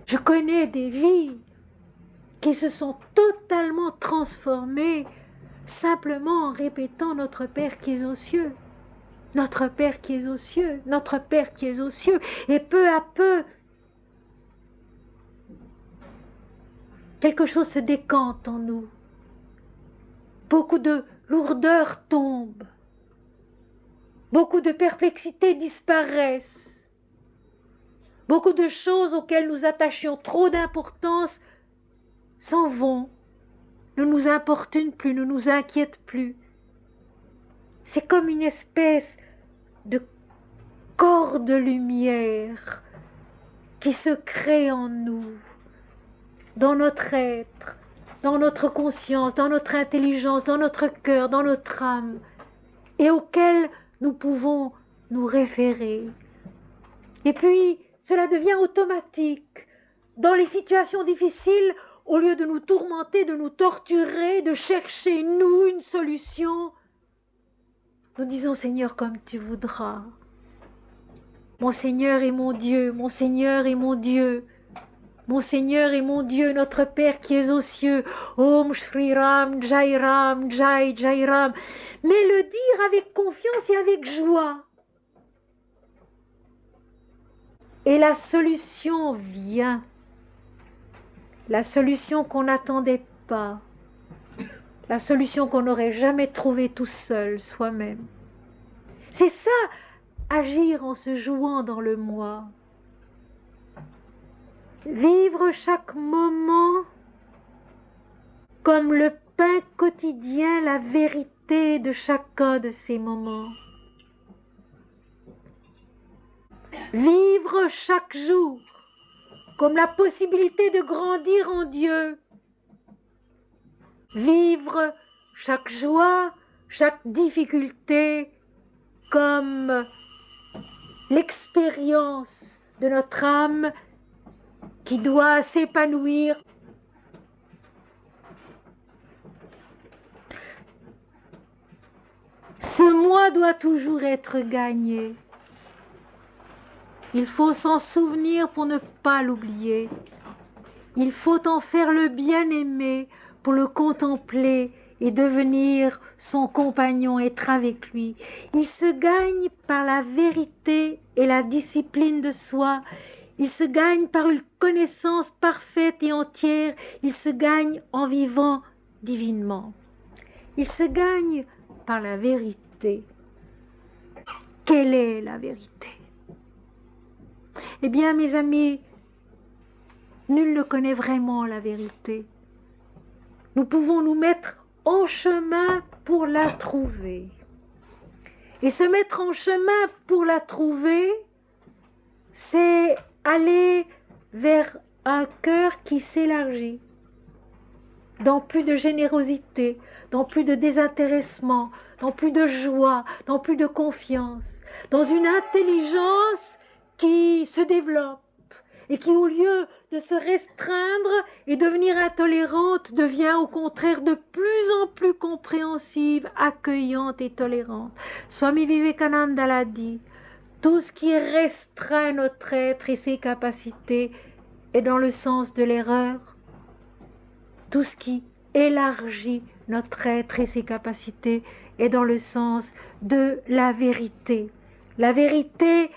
Je connais des vies qui se sont totalement transformées simplement en répétant notre Père qui est aux cieux, notre Père qui est aux cieux, notre Père qui est aux cieux. Et peu à peu, quelque chose se décante en nous. Beaucoup de lourdeur tombe. Beaucoup de perplexités disparaissent. Beaucoup de choses auxquelles nous attachions trop d'importance s'en vont, ne nous importunent plus, ne nous inquiètent plus. C'est comme une espèce de corps de lumière qui se crée en nous, dans notre être, dans notre conscience, dans notre intelligence, dans notre cœur, dans notre âme, et auquel nous pouvons nous référer. Et puis, cela devient automatique. Dans les situations difficiles, au lieu de nous tourmenter, de nous torturer, de chercher, nous, une solution, nous disons, Seigneur, comme tu voudras. Mon Seigneur est mon Dieu, mon Seigneur est mon Dieu. Mon Seigneur et mon Dieu, notre Père qui es aux cieux. Om Shri Ram, Jai Ram, Jai Jai Ram. Mais le dire avec confiance et avec joie. Et la solution vient. La solution qu'on n'attendait pas. La solution qu'on n'aurait jamais trouvée tout seul, soi-même. C'est ça, agir en se jouant dans le moi. Vivre chaque moment comme le pain quotidien, la vérité de chacun de ces moments. Vivre chaque jour comme la possibilité de grandir en Dieu. Vivre chaque joie, chaque difficulté comme l'expérience de notre âme qui doit s'épanouir. Ce moi doit toujours être gagné. Il faut s'en souvenir pour ne pas l'oublier. Il faut en faire le bien-aimé pour le contempler et devenir son compagnon, être avec lui. Il se gagne par la vérité et la discipline de soi. Il se gagne par une connaissance parfaite et entière. Il se gagne en vivant divinement. Il se gagne par la vérité. Quelle est la vérité? Eh bien, mes amis, nul ne connaît vraiment la vérité. Nous pouvons nous mettre en chemin pour la trouver. Et se mettre en chemin pour la trouver, c'est aller vers un cœur qui s'élargit, dans plus de générosité, dans plus de désintéressement, dans plus de joie, dans plus de confiance, dans une intelligence qui se développe et qui, au lieu de se restreindre et devenir intolérante, devient au contraire de plus en plus compréhensive, accueillante et tolérante. Swami Vivekananda l'a dit, tout ce qui restreint notre être et ses capacités est dans le sens de l'erreur. Tout ce qui élargit notre être et ses capacités est dans le sens de la vérité. La vérité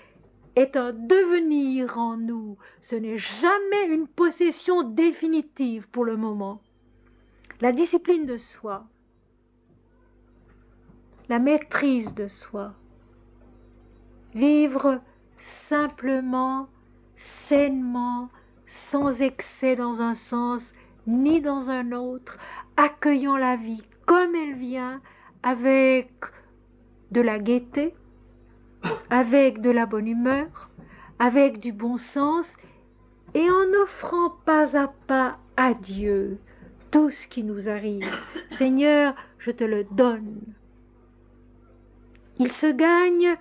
est un devenir en nous. Ce n'est jamais une possession définitive pour le moment. La discipline de soi, la maîtrise de soi, vivre simplement, sainement, sans excès dans un sens ni dans un autre, accueillant la vie comme elle vient, avec de la gaieté, avec de la bonne humeur, avec du bon sens, et en offrant pas à pas à Dieu tout ce qui nous arrive. Seigneur, je te le donne. Il se gagne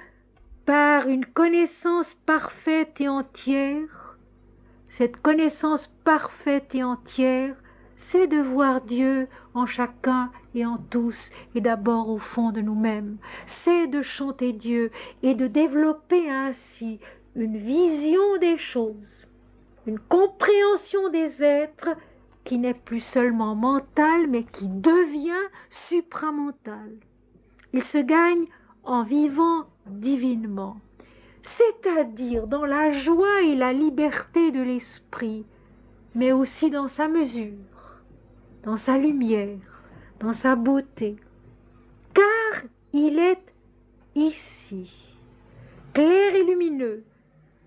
par une connaissance parfaite et entière. Cette connaissance parfaite et entière, c'est de voir Dieu en chacun et en tous, et d'abord au fond de nous-mêmes. C'est de chanter Dieu et de développer ainsi une vision des choses, une compréhension des êtres qui n'est plus seulement mentale, mais qui devient supramentale. Il se gagne en vivant divinement, c'est-à-dire dans la joie et la liberté de l'esprit, mais aussi dans sa mesure, dans sa lumière, dans sa beauté, car il est ici, clair et lumineux,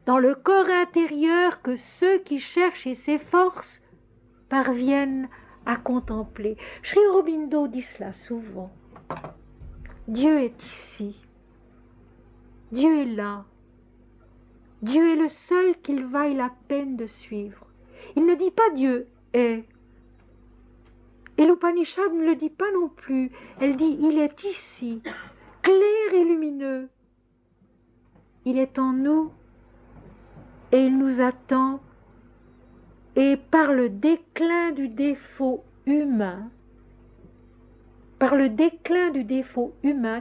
dans le corps intérieur que ceux qui cherchent et s'efforcent parviennent à contempler. Sri Aurobindo dit cela souvent. Dieu est ici. Dieu est là. Dieu est le seul qu'il vaille la peine de suivre. Il ne dit pas Dieu est. Et l'Upanishad ne le dit pas non plus. Elle dit il est ici, clair et lumineux. Il est en nous et il nous attend. Et par le déclin du défaut humain,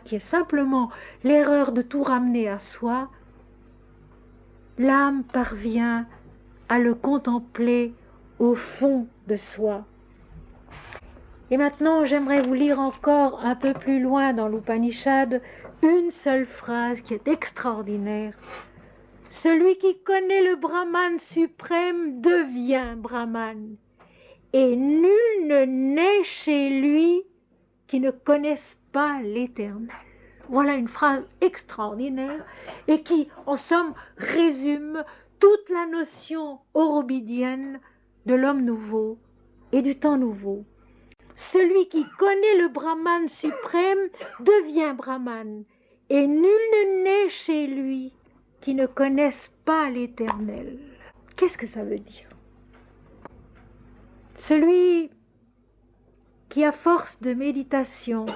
qui est simplement l'erreur de tout ramener à soi, l'âme parvient à le contempler au fond de soi. Et maintenant, j'aimerais vous lire encore un peu plus loin dans l'Upanishad une seule phrase qui est extraordinaire. Celui qui connaît le Brahman suprême devient Brahman, et nul ne naît chez lui qui ne connaisse pas l'Éternel. Voilà une phrase extraordinaire et qui, en somme, résume toute la notion aurobidienne de l'homme nouveau et du temps nouveau. Celui qui connaît le Brahman suprême devient Brahman, et nul ne naît chez lui qui ne connaisse pas l'Éternel. Qu'est-ce que ça veut dire? Celui qui, à force de méditation,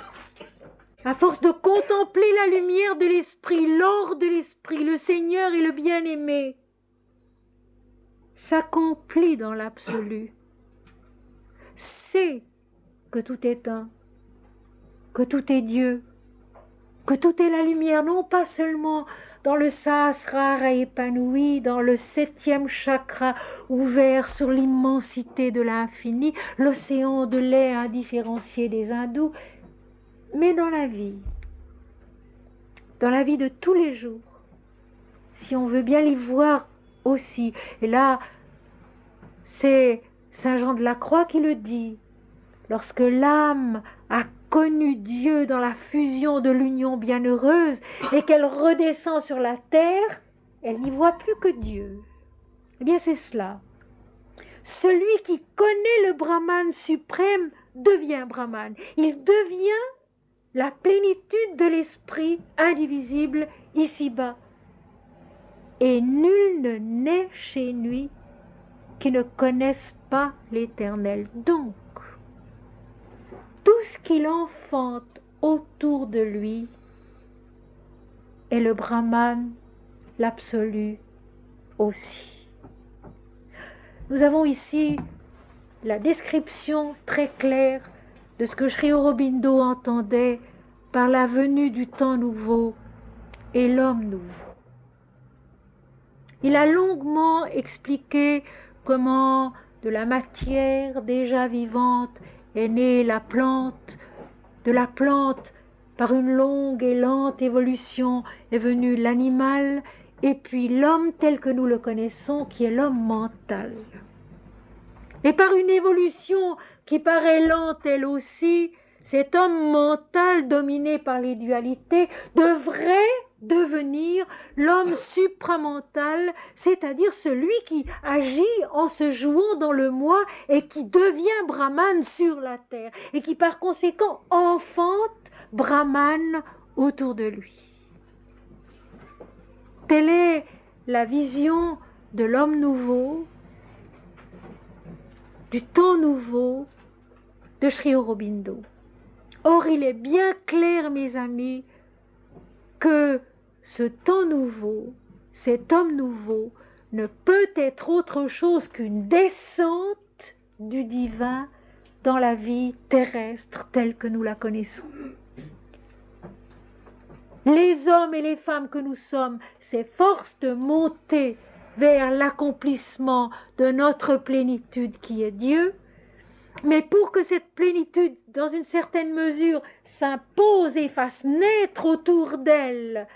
à force de contempler la lumière de l'esprit, l'or de l'esprit, le Seigneur et le bien-aimé, s'accomplit dans l'absolu. C'est que tout est un, que tout est Dieu, que tout est la lumière, non pas seulement dans le sahasrara épanoui, dans le 7e chakra ouvert sur l'immensité de l'infini, l'océan de lait indifférencié des hindous, mais dans la vie de tous les jours, si on veut bien l'y voir aussi. Et là, c'est Saint Jean de la Croix qui le dit. Lorsque l'âme a connu Dieu dans la fusion de l'union bienheureuse et qu'elle redescend sur la terre, elle n'y voit plus que Dieu. Eh bien, c'est cela. Celui qui connaît le Brahman suprême devient Brahman. Il devient la plénitude de l'esprit indivisible ici-bas. Et nul ne naît chez lui qui ne connaisse pas l'Éternel. Donc, tout ce qu'il enfante autour de lui est le Brahman, l'absolu aussi. Nous avons ici la description très claire de ce que Sri Aurobindo entendait par la venue du temps nouveau et l'homme nouveau. Il a longuement expliqué comment de la matière déjà vivante est née la plante, de la plante, par une longue et lente évolution, est venu l'animal, et puis l'homme tel que nous le connaissons, qui est l'homme mental. Et par une évolution qui paraît lente elle aussi, cet homme mental dominé par les dualités devrait devenir l'homme supramental, c'est-à-dire celui qui agit en se jouant dans le moi et qui devient Brahman sur la terre et qui par conséquent enfante Brahman autour de lui. Telle est la vision de l'homme nouveau, du temps nouveau de Sri Aurobindo. Or, il est bien clair, mes amis, que ce temps nouveau, cet homme nouveau, ne peut être autre chose qu'une descente du divin dans la vie terrestre telle que nous la connaissons. Les hommes et les femmes que nous sommes s'efforcent de monter vers l'accomplissement de notre plénitude qui est Dieu, mais pour que cette plénitude, dans une certaine mesure, s'impose et fasse naître autour d'elle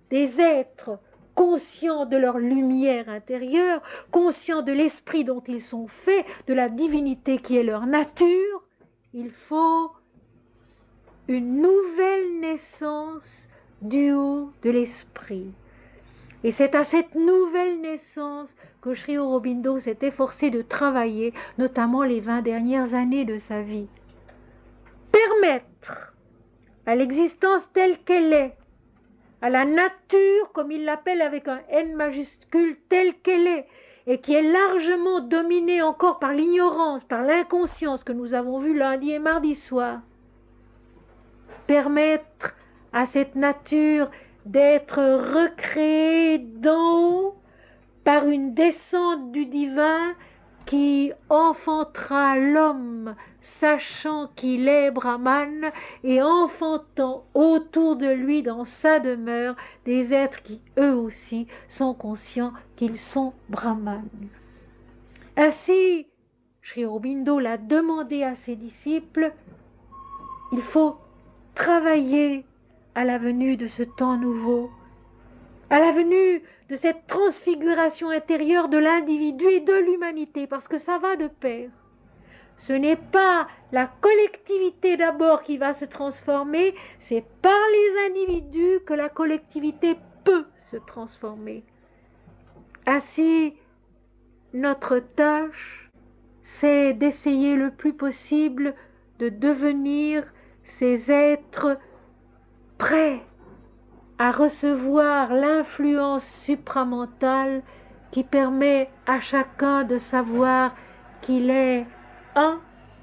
des êtres conscients de leur lumière intérieure, conscients de l'esprit dont ils sont faits, de la divinité qui est leur nature, il faut une nouvelle naissance du haut de l'esprit. Et c'est à cette nouvelle naissance que Sri Aurobindo s'est efforcé de travailler, notamment les 20 dernières années de sa vie. Permettre à l'existence telle qu'elle est, à la nature, comme il l'appelle avec un N majuscule, telle qu'elle est, et qui est largement dominée encore par l'ignorance, par l'inconscience que nous avons vu lundi et mardi soir. Permettre à cette nature d'être recréée d'en haut par une descente du divin qui enfantera l'homme, sachant qu'il est Brahman, et enfantant autour de lui, dans sa demeure, des êtres qui, eux aussi, sont conscients qu'ils sont Brahman. Ainsi, Sri Aurobindo l'a demandé à ses disciples, il faut travailler à la venue de ce temps nouveau, à la venue de cette transfiguration intérieure de l'individu et de l'humanité, parce que ça va de pair. Ce n'est pas la collectivité d'abord qui va se transformer, c'est par les individus que la collectivité peut se transformer. Ainsi, notre tâche, c'est d'essayer le plus possible de devenir ces êtres prêts à recevoir l'influence supramentale qui permet à chacun de savoir qu'il est un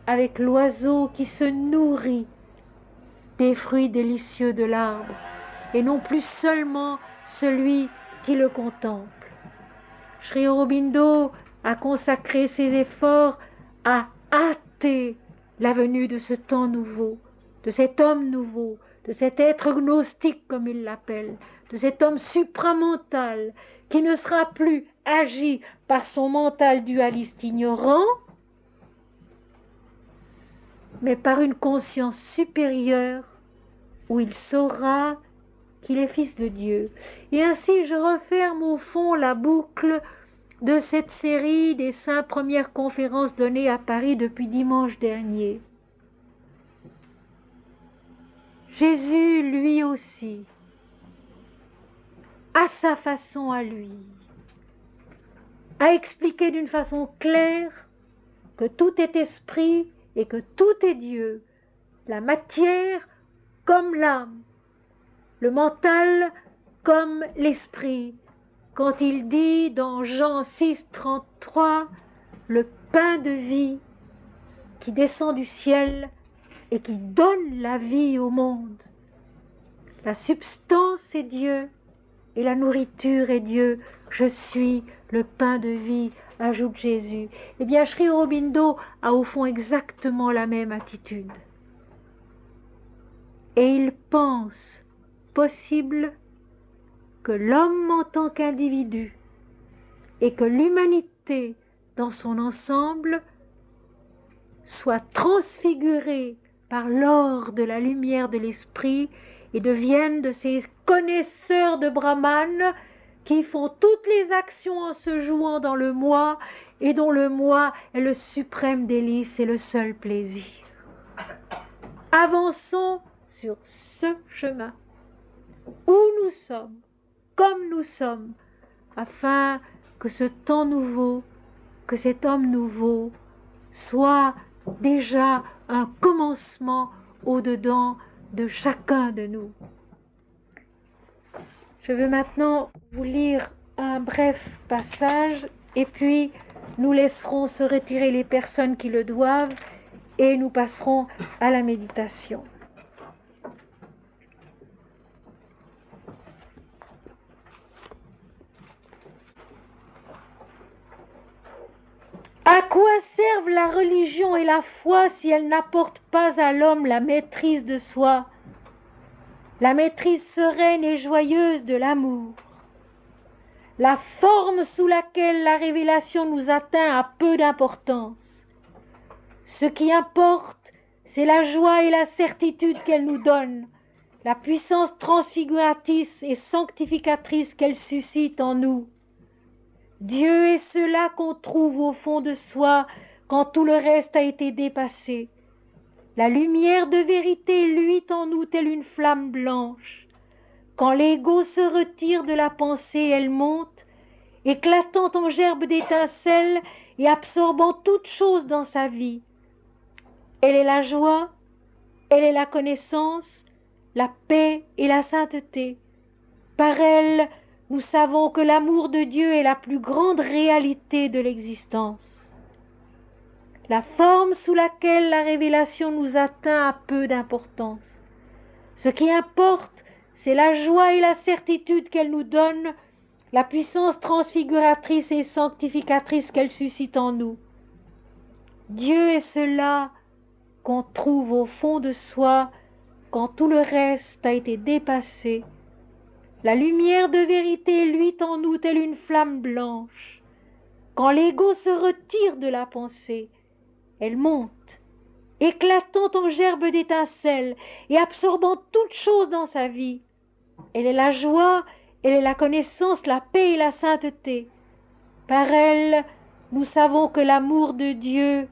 avec l'oiseau qui se nourrit des fruits délicieux de l'arbre, et non plus seulement celui qui le contemple. Sri Aurobindo a consacré ses efforts à hâter la venue de ce temps nouveau, de cet homme nouveau, de cet être gnostique comme il l'appelle, de cet homme supramental qui ne sera plus agi par son mental dualiste ignorant, mais par une conscience supérieure où il saura qu'il est fils de Dieu. Et ainsi je referme au fond la boucle de cette série des 5 premières conférences données à Paris depuis dimanche dernier. Jésus, lui aussi, à sa façon à lui, a expliqué d'une façon claire que tout est esprit et que tout est Dieu, la matière comme l'âme, le mental comme l'esprit, quand il dit dans Jean 6, 33, le pain de vie qui descend du ciel et qui donne la vie au monde. La substance est Dieu et la nourriture est Dieu. Je suis le pain de vie, ajoute Jésus. Eh bien, Sri Aurobindo a au fond exactement la même attitude. Et il pense possible que l'homme en tant qu'individu et que l'humanité dans son ensemble soit transfigurée par l'or de la lumière de l'esprit et deviennent de ces connaisseurs de Brahman qui font toutes les actions en se jouant dans le moi et dont le moi est le suprême délice et le seul plaisir. Avançons sur ce chemin où nous sommes, comme nous sommes, afin que ce temps nouveau, que cet homme nouveau soit déjà un commencement au-dedans de chacun de nous. Je veux maintenant vous lire un bref passage et puis nous laisserons se retirer les personnes qui le doivent et nous passerons à la méditation. À quoi servent la religion et la foi si elles n'apportent pas à l'homme la maîtrise de soi, la maîtrise sereine et joyeuse de l'amour? La forme sous laquelle la révélation nous atteint a peu d'importance. Ce qui importe, c'est la joie et la certitude qu'elle nous donne, la puissance transfiguratrice et sanctificatrice qu'elle suscite en nous. Dieu est cela qu'on trouve au fond de soi quand tout le reste a été dépassé. La lumière de vérité luit en nous telle une flamme blanche. Quand l'ego se retire de la pensée, elle monte, éclatant en gerbes d'étincelles et absorbant toute chose dans sa vie. Elle est la joie, elle est la connaissance, la paix et la sainteté. Par elle, nous savons que l'amour de Dieu est la plus grande réalité de l'existence. La forme sous laquelle la révélation nous atteint a peu d'importance. Ce qui importe, c'est la joie et la certitude qu'elle nous donne, la puissance transfiguratrice et sanctificatrice qu'elle suscite en nous. Dieu est cela qu'on trouve au fond de soi quand tout le reste a été dépassé. La lumière de vérité luit en nous telle une flamme blanche. Quand l'ego se retire de la pensée, elle monte, éclatant en gerbes d'étincelles et absorbant toute chose dans sa vie. Elle est la joie, elle est la connaissance, la paix et la sainteté. Par elle, nous savons que l'amour de Dieu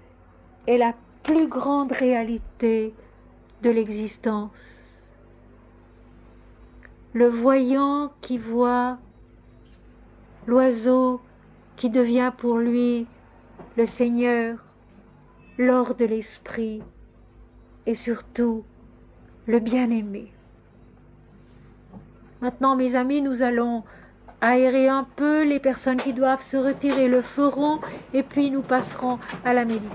est la plus grande réalité de l'existence. Le voyant qui voit, l'oiseau qui devient pour lui le Seigneur, l'or de l'esprit et surtout le bien-aimé. Maintenant, mes amis, nous allons aérer un peu. Les personnes qui doivent se retirer le feront et puis nous passerons à la méditation.